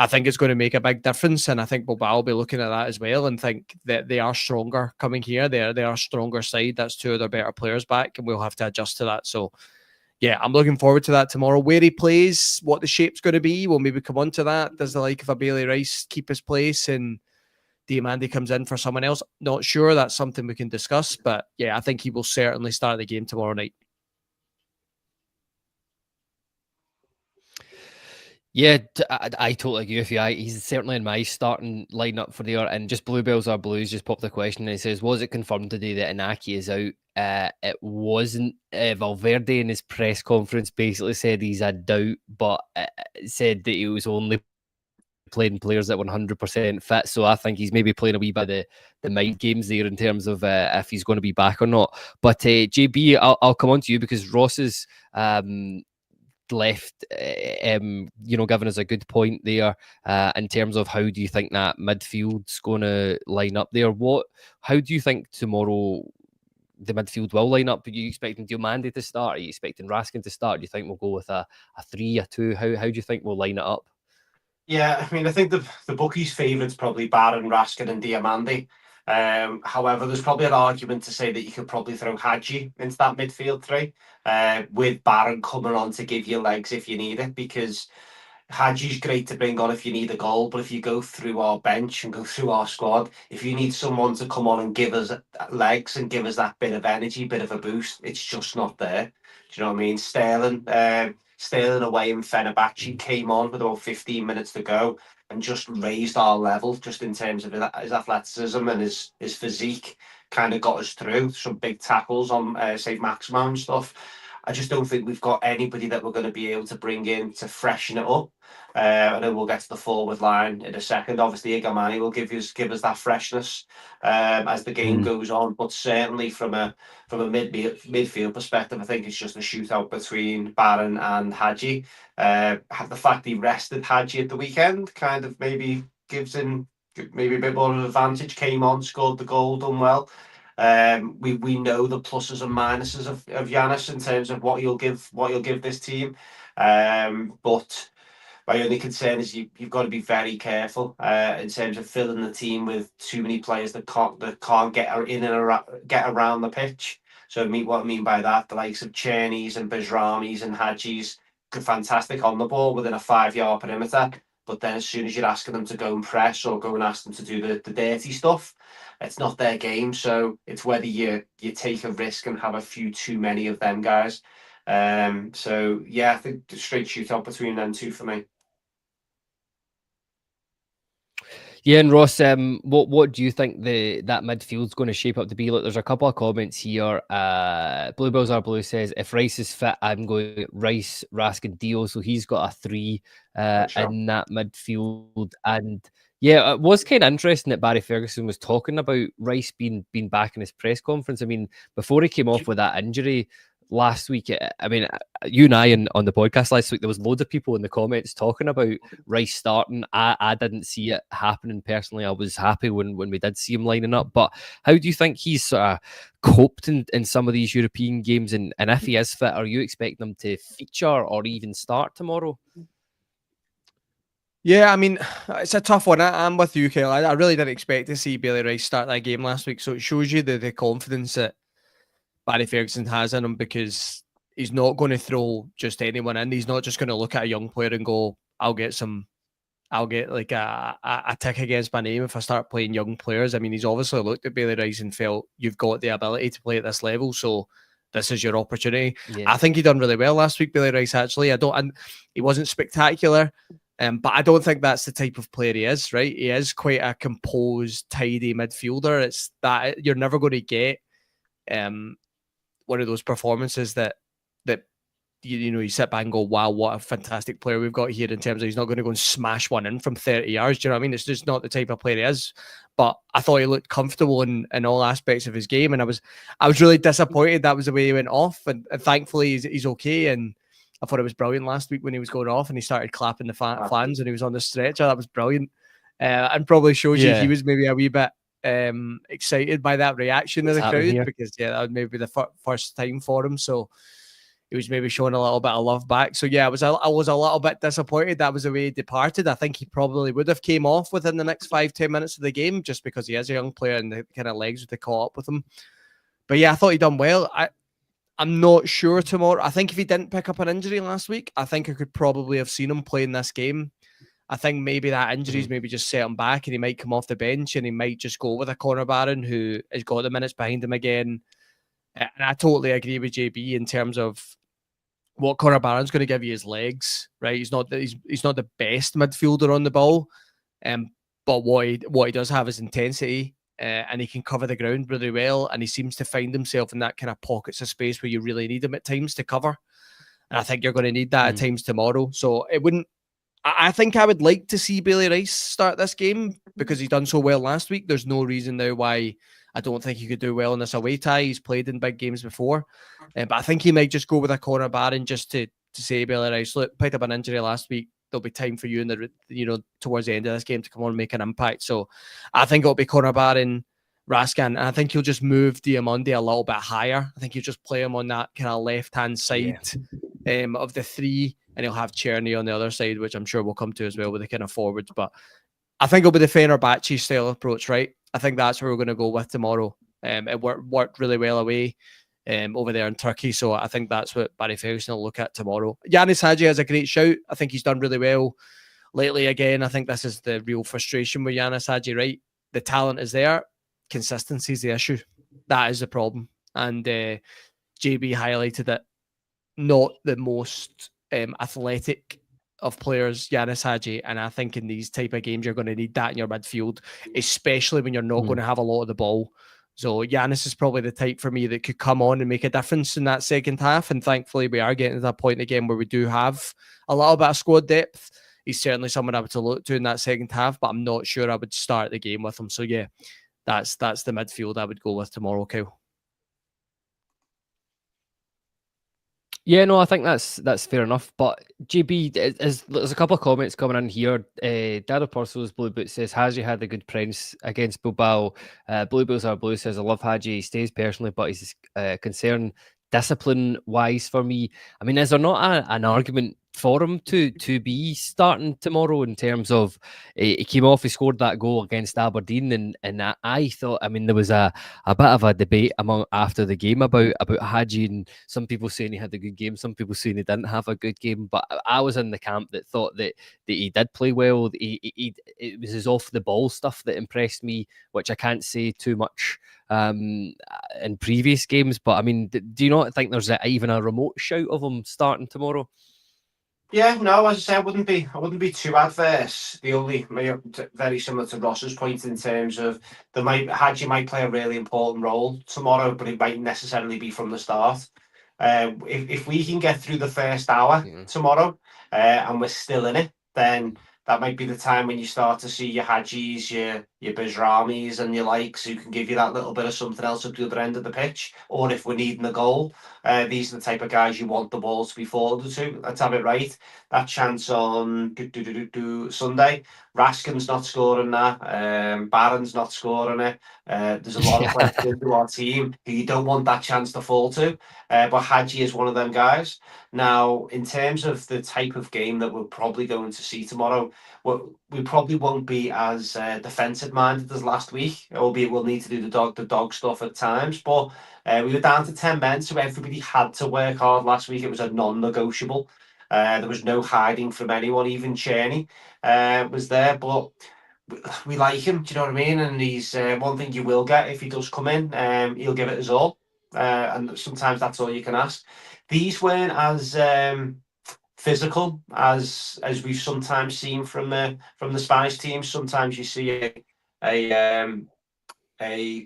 I think it's going to make a big difference. And I think Bilbao will be looking at that as well and think that they are stronger coming here. They are a stronger side. That's two of their better players back, and we'll have to adjust to that. So yeah, I'm looking forward to that tomorrow. Where he plays, what the shape's going to be, we'll maybe come on to that. Does the like of a Bailey Rice keep his place and Diamande comes in for someone else? Not sure. That's something we can discuss. But yeah, I think he will certainly start the game tomorrow night. Yeah, I totally agree with you. He's certainly in my starting lineup for the year. And just Bluebells are Blues just popped the question and he says, was it confirmed today that Inaki is out? It wasn't. Valverde in his press conference basically said he's a doubt, but said that he was only playing players that were 100% fit. So I think he's maybe playing a wee bit of the mind games there in terms of if he's going to be back or not. But JB, I'll come on to you because Ross's left, giving us a good point there in terms of how do you think that midfield's going to line up there? How do you think tomorrow the midfield will line up? Are you expecting Diamande to start? Are you expecting Raskin to start? Do you think we'll go with a 3, a 2? How do you think we'll line it up? Yeah, I mean, I think the bookies' favourites probably Barron, Raskin, and Diamande. However, there's probably an argument to say that you could probably throw Hagi into that midfield three, with Barron coming on to give you legs if you need it, because Hagi's great to bring on if you need a goal, but if you go through our bench and go through our squad, if you need someone to come on and give us legs and give us that bit of energy, bit of a boost, it's just not there. Do you know what I mean? Sterling away in Fenerbahce came on with about 15 minutes to go and just raised our level just in terms of his athleticism and his physique, kind of got us through some big tackles on St. Maximo and stuff. I just don't think we've got anybody that we're going to be able to bring in to freshen it up. And then we'll get to the forward line in a second. Obviously, Igamane will give us that freshness as the game goes on. But certainly from a midfield perspective, I think it's just a shootout between Barron and Hagi. The fact he rested Hagi at the weekend kind of maybe gives him maybe a bit more of an advantage. Came on, scored the goal, done well. We know the pluses and minuses of Giannis in terms of what you'll give this team. But my only concern is you've got to be very careful in terms of filling the team with too many players that can't get in and get around the pitch. So what I mean by that, the likes of Chernies and Bajramis and Hagis, fantastic on the ball within a 5-yard perimeter. But then as soon as you're asking them to go and press or go and ask them to do the dirty stuff, it's not their game. So it's whether you take a risk and have a few too many of them guys. So yeah, I think the straight shootout between them two for me. Yeah, and Ross, what do you think that midfield's going to shape up to be? Look, there's a couple of comments here. Bluebells are Blue says, if Rice is fit, I'm going Rice, Raskin, Dio. So he's got a 3 in that midfield. And yeah, it was kind of interesting that Barry Ferguson was talking about Rice being back in his press conference. I mean, before he came off with that injury last week, I mean, you and I on the podcast last week, there was loads of people in the comments talking about Rice starting. I didn't see it happening personally. I was happy when we did see him lining up. But how do you think he's sort of coped in some of these European games? And if he is fit, are you expecting him to feature or even start tomorrow? Yeah, I mean, it's a tough one. I'm with you, Kyle. I really didn't expect to see Bailey Rice start that game last week, so it shows you the confidence that Barry Ferguson has in him, because he's not going to throw just anyone in. He's not just going to look at a young player and go, I'll get like a tick against my name if I start playing young players. I mean, he's obviously looked at Bailey Rice and felt, you've got the ability to play at this level, so this is your opportunity. Yeah. I think he done really well last week, Bailey Rice, actually. He wasn't spectacular, but I don't think that's the type of player he is, right? He is quite a composed, tidy midfielder. It's that you're never going to get one of those performances that you sit back and go, wow, what a fantastic player we've got here, in terms of he's not going to go and smash one in from 30 yards. Do you know what I mean? It's just not the type of player he is. But I thought he looked comfortable in all aspects of his game, and I was really disappointed that was the way he went off. And thankfully he's okay. And I thought it was brilliant last week when he was going off and he started clapping the fans and he was on the stretcher. That was brilliant. And probably shows you he was maybe a wee bit excited by that reaction of the crowd, because that would maybe be the first time for him. So he was maybe showing a little bit of love back. So yeah, I was a little bit disappointed that was the way he departed. I think he probably would have came off within the next 5-10 minutes of the game, just because he is a young player and the kind of legs would have caught up with him. But yeah, I thought he done well. I'm not sure tomorrow. I think if he didn't pick up an injury last week, I think I could probably have seen him playing this game. I think maybe that injury's maybe just set him back, and he might come off the bench and he might just go with a Conor Barron who has got the minutes behind him again. And I totally agree with JB in terms of what Conor Barron's going to give you his legs, right? He's not the best midfielder on the ball, but what he does have is intensity, and he can cover the ground really well, and he seems to find himself in that kind of pockets of space where you really need him at times to cover. And I think you're going to need that at times tomorrow. So I think I would like to see Bailey Rice start this game because he's done so well last week. There's no reason now why I don't think he could do well in this away tie. He's played in big games before. But I think he might just go with a Conor Barron just to say, Bailey Rice, look, picked up an injury last week. There'll be time for you towards the end of this game to come on and make an impact. So I think it'll be Conor Barron, Raskin, and I think he'll just move Diamande a little bit higher. I think he'll just play him on that kind of left-hand side of the three, and he'll have Czerny on the other side, which I'm sure we'll come to as well with the kind of forwards. But I think it'll be the Fenerbahce style approach, right? I think that's where we're going to go with tomorrow. It worked really well away over there in Turkey, so I think that's what Barry Ferguson will look at tomorrow. Yanis Hagi has a great shout. I think he's done really well lately. Again, I think this is the real frustration with Yanis Hagi, right? The talent is there. Consistency is the issue. That is the problem. And JB highlighted it. Not the most athletic of players, Yanis Hagi, and I think in these type of games you're going to need that in your midfield, especially when you're not going to have a lot of the ball. So Yanis is probably the type for me that could come on and make a difference in that second half, and thankfully we are getting to that point again where we do have a little bit of squad depth. He's certainly someone I would look to in that second half, but I'm not sure I would start the game with him. So yeah, that's the midfield I would go with tomorrow, Kyle. Yeah, no, I think that's fair enough. But GB, there's a couple of comments coming in here. Dado Porcel's Blue Boot says Hagi had a good press against Bilbao. Blue Bills are Blue says I love Hagi. He stays personally, but he's concerned discipline-wise for me. I mean, is there not an argument for him to be starting tomorrow in terms of he came off, he scored that goal against Aberdeen, and I thought, I mean, there was a bit of a debate after the game about Hagi, and some people saying he had a good game, some people saying he didn't have a good game, but I was in the camp that thought that he did play well. It was his off the ball stuff that impressed me, which I can't say too much in previous games, but I mean, do you not think there's even a remote shout of him starting tomorrow? Yeah, no, as I say, I wouldn't be too adverse. The only very similar to Ross's point in terms of Hagi might play a really important role tomorrow, but it might necessarily be from the start. If we can get through the first hour tomorrow and we're still in it, then that might be the time when you start to see your Hagis, your Bizramis and your likes who can give you that little bit of something else at the other end of the pitch. Or if we're needing a goal, these are the type of guys you want the ball to be forwarded to. Let's have it right. That chance on Sunday, Raskin's not scoring that. Barron's not scoring it. There's a lot of players into our team who you don't want that chance to fall to. But Hagi is one of them guys. Now, in terms of the type of game that we're probably going to see tomorrow, we probably won't be as defensive minded as last week, albeit we'll need to do the dog stuff at times. But we were down to 10 men, so everybody had to work hard last week. It was a non-negotiable. There was no hiding from anyone. Even Czerny was there, but we like him. Do you know what I mean? And he's one thing you will get if he does come in. He'll give it his all, and sometimes that's all you can ask. These weren't as physical as we've sometimes seen from the Spanish teams. Sometimes you see a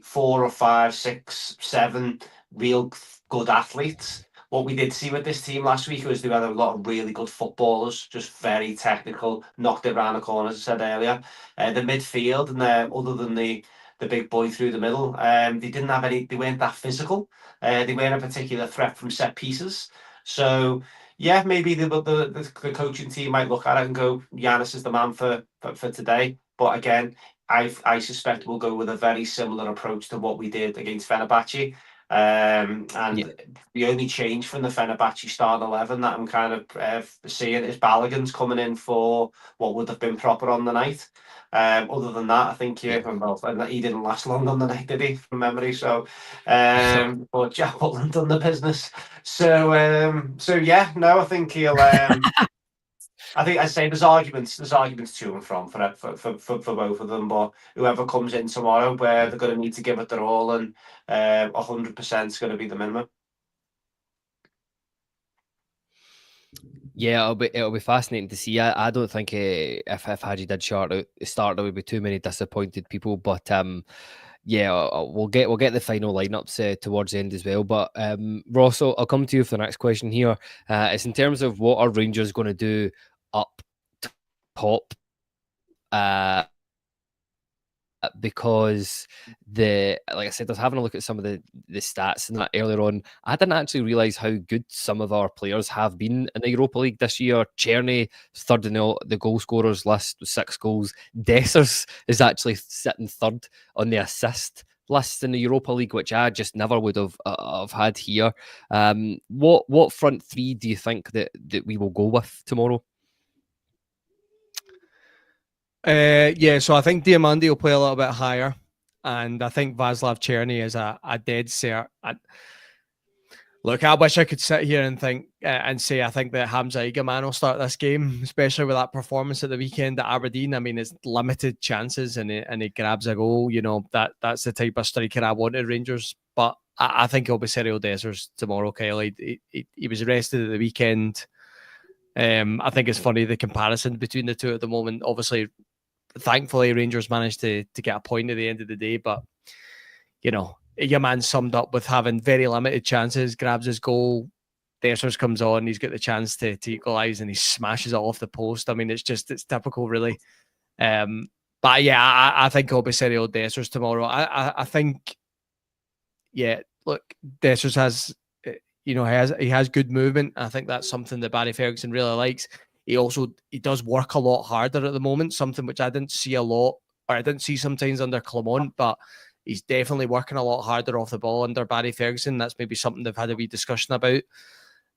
4 or 5, 6, 7 real good athletes. What we did see with this team last week was they had a lot of really good footballers, just very technical, knocked it around the corners, as I said earlier. The midfield, and other than the big boy through the middle, they didn't have any, they weren't that physical. They weren't a particular threat from set pieces. So, yeah, maybe the coaching team might look at it and go, Giannis is the man for today. But again, I suspect we'll go with a very similar approach to what we did against Fenerbahce. The only change from the Fenerbahce starting 11 that I'm kind of seeing is Balogun's coming in for what would have been proper on the night. Other than that, I think he didn't last long on the night, did he, from memory? So, but Jack Butland done the business. So yeah, no, I think he'll. I think I say there's arguments to and from for both of them, but whoever comes in tomorrow, where they're going to need to give it their all, and 100% is going to be the minimum. Yeah, it'll be fascinating to see. I don't think if Hagi did start, there would be too many disappointed people. But yeah, we'll get the final lineups towards the end as well. But Ross, I'll come to you for the next question here. It's in terms of what are Rangers going to do up top, because like I said, I was having a look at some of the stats and that earlier on. I didn't actually realise how good some of our players have been in the Europa League this year. Czerny third in the goal scorers list with 6 goals. Dessers is actually sitting third on the assist list in the Europa League, which I just never would have had here. What front three do you think that we will go with tomorrow? Yeah, so I think Diamandi will play a little bit higher, and I think Václav Czerny is a dead cert. Look, I wish I could sit here and think and say I think that Hamza Igamane will start this game, especially with that performance at the weekend at Aberdeen. I mean, it's limited chances, and he grabs a goal. You know, that's the type of striker I wanted Rangers. But I think it'll be Cyril Dessers tomorrow, Kyle. He was arrested at the weekend. I think it's funny, the comparison between the two at the moment. Obviously, thankfully, Rangers managed to get a point at the end of the day, but you know, Igamane summed up with having very limited chances, grabs his goal, Dessers comes on, he's got the chance to equalise, and he smashes it off the post. I mean, it's typical, really. But yeah, I think it'll be Cyril Dessers tomorrow. I think, yeah, look, Dessers has, you know, he has good movement. I think that's something that Barry Ferguson really likes. He does work a lot harder at the moment, something which I didn't see a lot, or I didn't see sometimes under Clement, but he's definitely working a lot harder off the ball under Barry Ferguson. That's maybe something they've had a wee discussion about.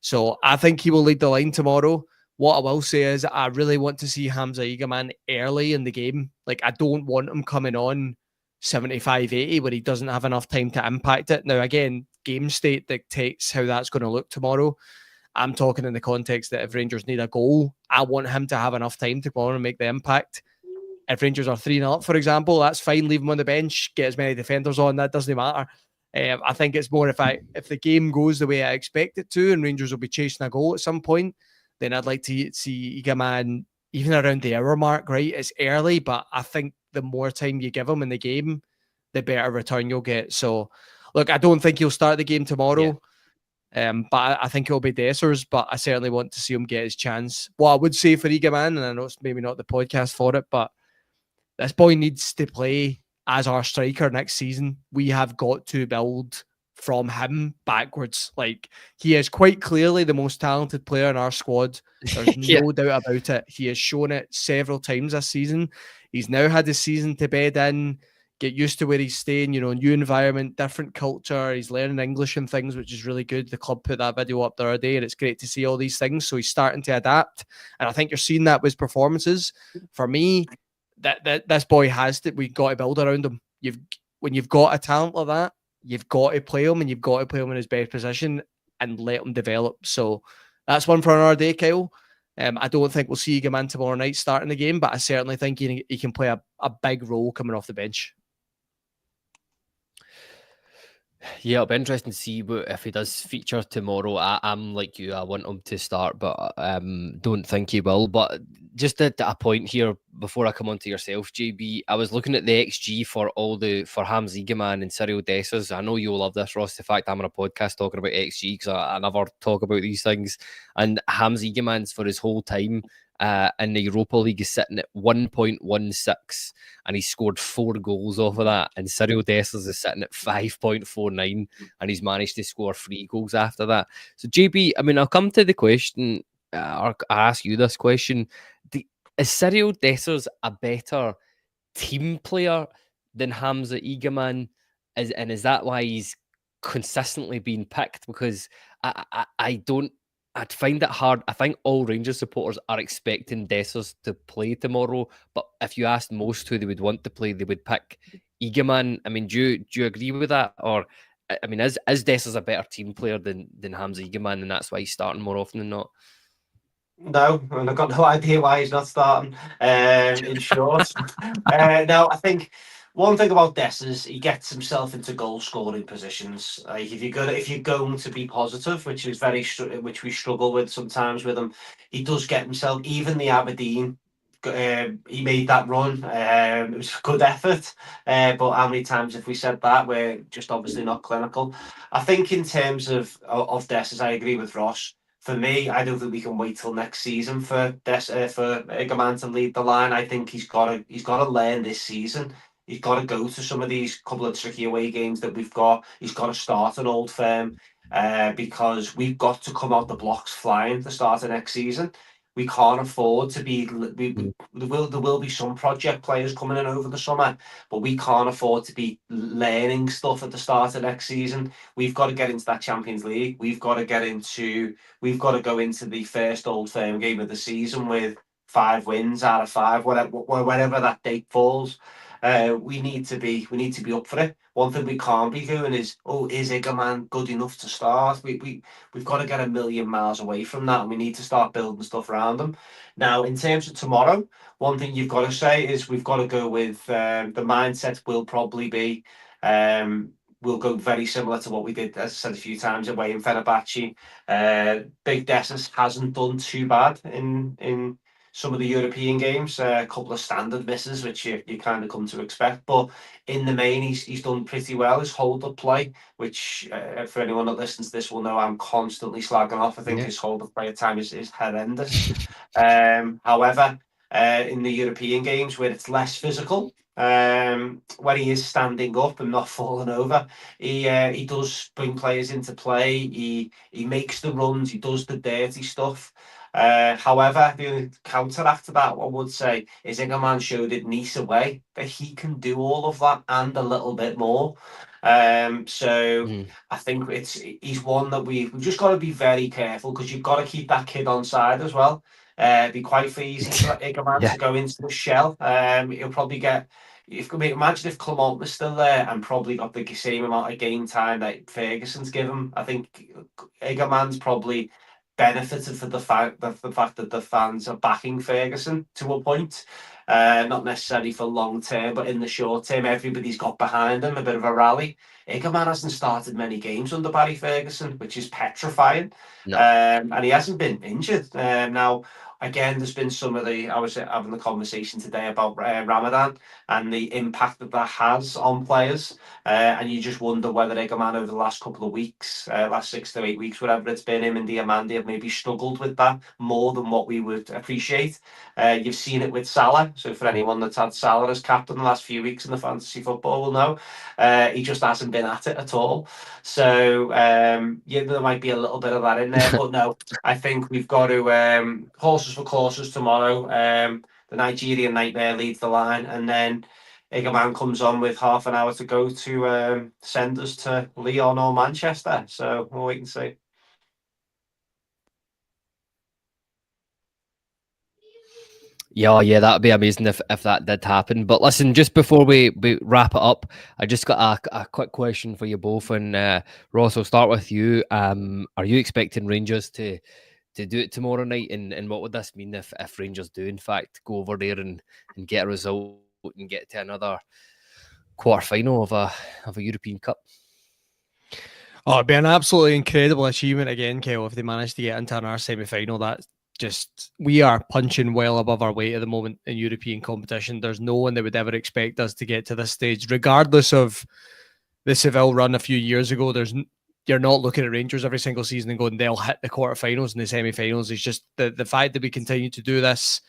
So I think he will lead the line tomorrow. What I will say is I really want to see Hamza Igamane early in the game. Like, I don't want him coming on 75, 80 where he doesn't have enough time to impact it. Now, again, game state dictates how that's going to look tomorrow. I'm talking in the context that if Rangers need a goal, I want him to have enough time to go on and make the impact. If Rangers are 3-0 up, for example, that's fine. Leave him on the bench, get as many defenders on. That doesn't matter. I think it's more if the game goes the way I expect it to, and Rangers will be chasing a goal at some point, then I'd like to see Igamane even around the hour mark. Right, it's early, but I think the more time you give him in the game, the better return you'll get. So, look, I don't think he'll start the game tomorrow. Yeah. But I think it'll be Dessers, but I certainly want to see him get his chance. What I would say for Igamane, and I know it's maybe not the podcast for it, but this boy needs to play as our striker next season. We have got to build from him backwards. Like, he is quite clearly the most talented player in our squad. There's no doubt about it. He has shown it several times this season. He's now had his season to bed in. get used to where he's staying, new environment, different culture. He's learning English and things, which is really good. The club put that video up the other day, and it's great to see all these things. So he's starting to adapt. And I think you're seeing that with his performances. For me, that this boy we've got to build around him. When you've got a talent like that, you've got to play him, and you've got to play him in his best position and let him develop. So that's one for another day, Kyle. I don't think we'll see Igamane tomorrow night starting the game, but I certainly think he can play a big role coming off the bench. Yeah, it'll be interesting to see if he does feature tomorrow. I'm like you, I want him to start, but don't think he will. But just at a point here, before I come on to yourself, JB, I was looking at the XG for Hamza Igamane and Cyril Dessers. I know you'll love this, Ross. The fact I'm on a podcast talking about XG, because I never talk about these things. And Hamza Igamane's for his whole time in the Europa League is sitting at 1.16, and he scored 4 goals off of that. And Cyril Dessers is sitting at 5.49, and he's managed to score 3 goals after that. So JB, I mean, I'll come to the question, or I'll ask you this question. Is Cyril Dessers a better team player than Hamza Igamane? And is that why he's consistently being picked? Because I'd find it hard. I think all Rangers supporters are expecting Dessers to play tomorrow, but if you asked most who they would want to play, they would pick Igamane. I mean, do you agree with that? Or, I mean, is Dessers a better team player than Hamza Igamane, and that's why he's starting more often than not? No, and I've got no idea why he's not starting. In short, no, I think one thing about Dessers, he gets himself into goal scoring positions. Like if you're going to be positive, which is which we struggle with sometimes with him, he does get himself. Even the Aberdeen, he made that run. It was a good effort, but how many times have we said that? We're just obviously not clinical. I think in terms of Dessers, I agree with Ross. For me, I don't think we can wait till next season for Igamane to lead the line. I think he's got to learn this season. He's got to go to some of these couple of tricky away games that we've got. He's got to start an Old Firm because we've got to come out the blocks flying to start of next season. We can't afford to be. There will be some project players coming in over the summer, but we can't afford to be learning stuff at the start of next season. We've got to get into that Champions League. We've got to go into the first Old Firm game of the season with 5 wins out of 5, whatever that date falls. We need to be up for it. One thing we can't be doing is Igamane good enough to start? We've got to get a million miles away from that, and we need to start building stuff around them. Now, in terms of tomorrow, one thing you've got to say is we've got to go with the mindset will probably be we'll go very similar to what we did, as I said a few times, away in Fenerbahce. Big Dessers hasn't done too bad in some of the European games, a couple of standard misses, which you kind of come to expect. But in the main, he's done pretty well. His hold-up play, which for anyone that listens to this will know I'm constantly slagging off. I think his hold-up play at times is horrendous. However, in the European games where it's less physical, when he is standing up and not falling over, he does bring players into play. He makes the runs. He does the dirty stuff. However, the only counteract to that, I would say, is Igamane showed at Nice away that he can do all of that and a little bit more. So I think he's one that we've just got to be very careful, because you've got to keep that kid on side as well. It'd be quite easy for Igamane to go into the shell. He'll probably get. Imagine if Clement was still there and probably got the same amount of game time that Ferguson's given. I think Igamane's probably benefited for the fact that the fans are backing Ferguson to a point, not necessarily for long term, but in the short term, everybody's got behind him, a bit of a rally. Igamane hasn't started many games under Barry Ferguson, which is petrifying. No. And he hasn't been injured. Now, again, there's been I was having the conversation today about Ramadan and the impact that has on players. And you just wonder whether Igamane over the last couple of weeks, last 6 to 8 weeks, whatever it's been, him and Diamandi have maybe struggled with that more than what we would appreciate. You've seen it with Salah. So for anyone that's had Salah as captain the last few weeks in the fantasy football will know, he just hasn't been at it at all. So there might be a little bit of that in there, but no, I think we've got to horses for courses tomorrow. The Nigerian nightmare leads the line, and then Igamane comes on with half an hour to go to send us to Lyon or Manchester. So we'll wait and see. Yeah, that'd be amazing if that did happen. But listen, just before we wrap it up, I just got a quick question for you both. And Ross, I'll start with you. Are you expecting Rangers to do it tomorrow night? And what would this mean if Rangers do in fact go over there and get a result and get to another quarter final of a European Cup? Oh, it'd be an absolutely incredible achievement again, Kel, if they manage to get into our semi-final. That just, we are punching well above our weight at the moment in European competition. There's no one that would ever expect us to get to this stage, regardless of the Seville run a few years ago. You're not looking at Rangers every single season and going, they'll hit the quarterfinals and the semi-finals. It's just the fact that we continue to do this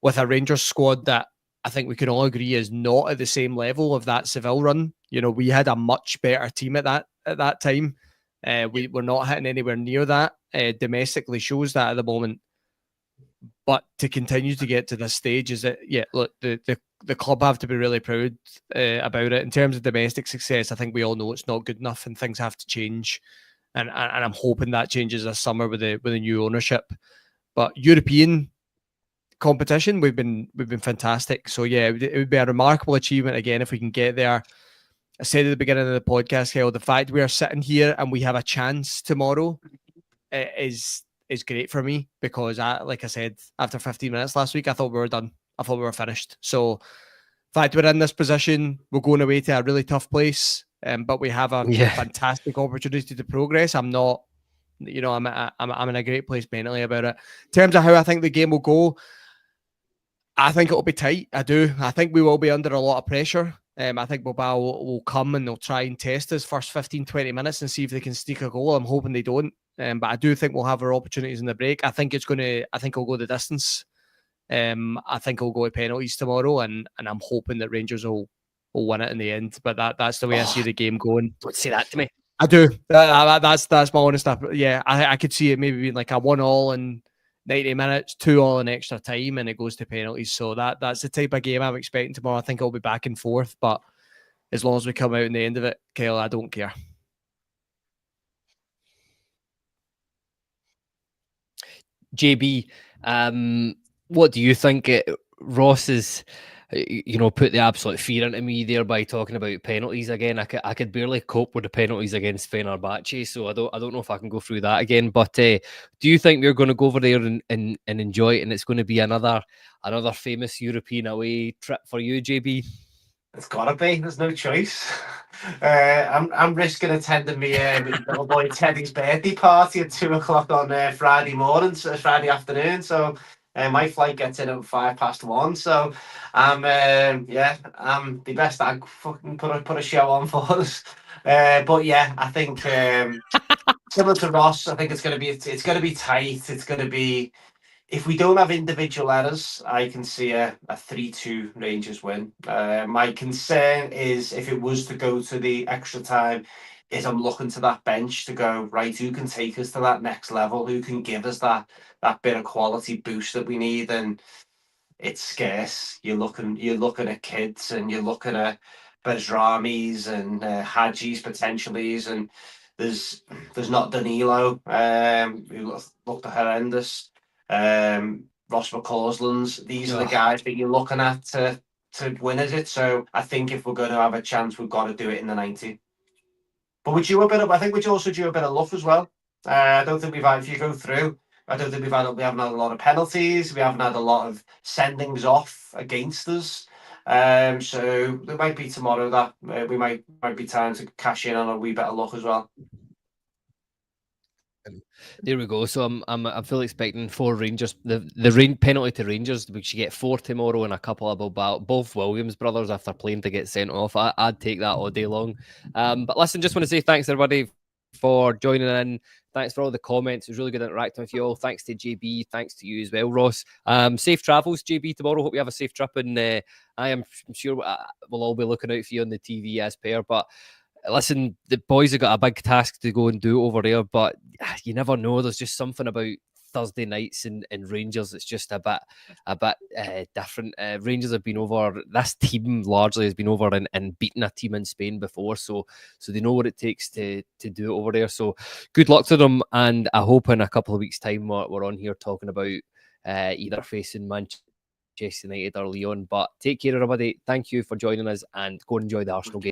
with a Rangers squad that I think we can all agree is not at the same level of that Seville run. You know, we had a much better team at that time. We were not hitting anywhere near that. Domestically shows that at the moment. But to continue to get to this stage is that, yeah, look, the club have to be really proud about it. In terms of domestic success, I think we all know it's not good enough and things have to change. And I'm hoping that changes this summer with the new ownership. But European competition, we've been fantastic. So yeah, it would be a remarkable achievement again if we can get there. I said at the beginning of the podcast, Hale, the fact we are sitting here and we have a chance tomorrow is great for me, because like I said, after 15 minutes last week, I thought we were done. I thought we were finished. So the fact we're in this position, we're going away to a really tough place, but we have a fantastic opportunity to progress. I'm not, you know, I'm in a great place mentally about it. In terms of how I think the game will go, I think it'll be tight. I do. I think we will be under a lot of pressure. I think Bilbao will come and they'll try and test us first 15, 20 minutes and see if they can sneak a goal. I'm hoping they don't. But I do think we'll have our opportunities in the break. I think it'll go the distance. I think it'll go to penalties tomorrow, and I'm hoping that Rangers will win it in the end. But that's the way I see the game going. Don't say that to me. I do. That's my honest stuff. Yeah, I could see it maybe being like a 1-1 in 90 minutes, 2-2 in extra time, and it goes to penalties. So that's the type of game I'm expecting tomorrow. I think it'll be back and forth, but as long as we come out in the end of it, Kyle, I don't care. JB, what do you think? Ross is, put the absolute fear into me there by talking about penalties again. I could barely cope with the penalties against Fenerbahce, so I don't know if I can go through that again. But do you think we're going to go over there and enjoy it, and it's going to be another famous European away trip for you, JB? It's gotta be. There's no choice. I'm risking attending my little boy Teddy's birthday party at 2:00 on Friday morning, so Friday afternoon. So my flight gets in at 1:05. So I'm the best I fucking put a show on for us. But yeah, I think similar to Ross, I think it's gonna be tight. It's gonna be. If we don't have individual errors, I can see a 3-2 Rangers win. My concern is if it was to go to the extra time, is I'm looking to that bench to go, right, who can take us to that next level? Who can give us that bit of quality boost that we need? And it's scarce. You're looking at kids, and you're looking at Bezramis and Hagis potentially, and there's not Danilo, who looked horrendous. Ross McCausland's. These are the guys that you're looking at to win it. So I think if we're going to have a chance, we've got to do it in the 90. But I think we're also due a bit of luck as well. I don't think we've had, if you go through, we haven't had a lot of penalties. We haven't had a lot of sendings off against us. So there might be tomorrow that we might be time to cash in on a wee bit of luck as well. There we go. So I'm fully expecting 4 Rangers. The rain penalty to Rangers. We should get 4 tomorrow and a couple of Bilbao. Both Williams brothers after playing to get sent off. I'd take that all day long. But listen, just want to say thanks everybody for joining in. Thanks for all the comments. It was really good interacting with you all. Thanks to JB. Thanks to you as well, Ross. Safe travels, JB, tomorrow. Hope you have a safe trip. And I'm sure we'll all be looking out for you on the TV as per. But listen, the boys have got a big task to go and do over there, but you never know. There's just something about Thursday nights and Rangers, it's just a bit different. Rangers have been over. This team largely has been over and beaten a team in Spain before, so they know what it takes to do it over there. So good luck to them, and I hope in a couple of weeks' time we're on here talking about either facing Manchester United or Lyon. But take care, everybody. Thank you for joining us, and go and enjoy the Arsenal game.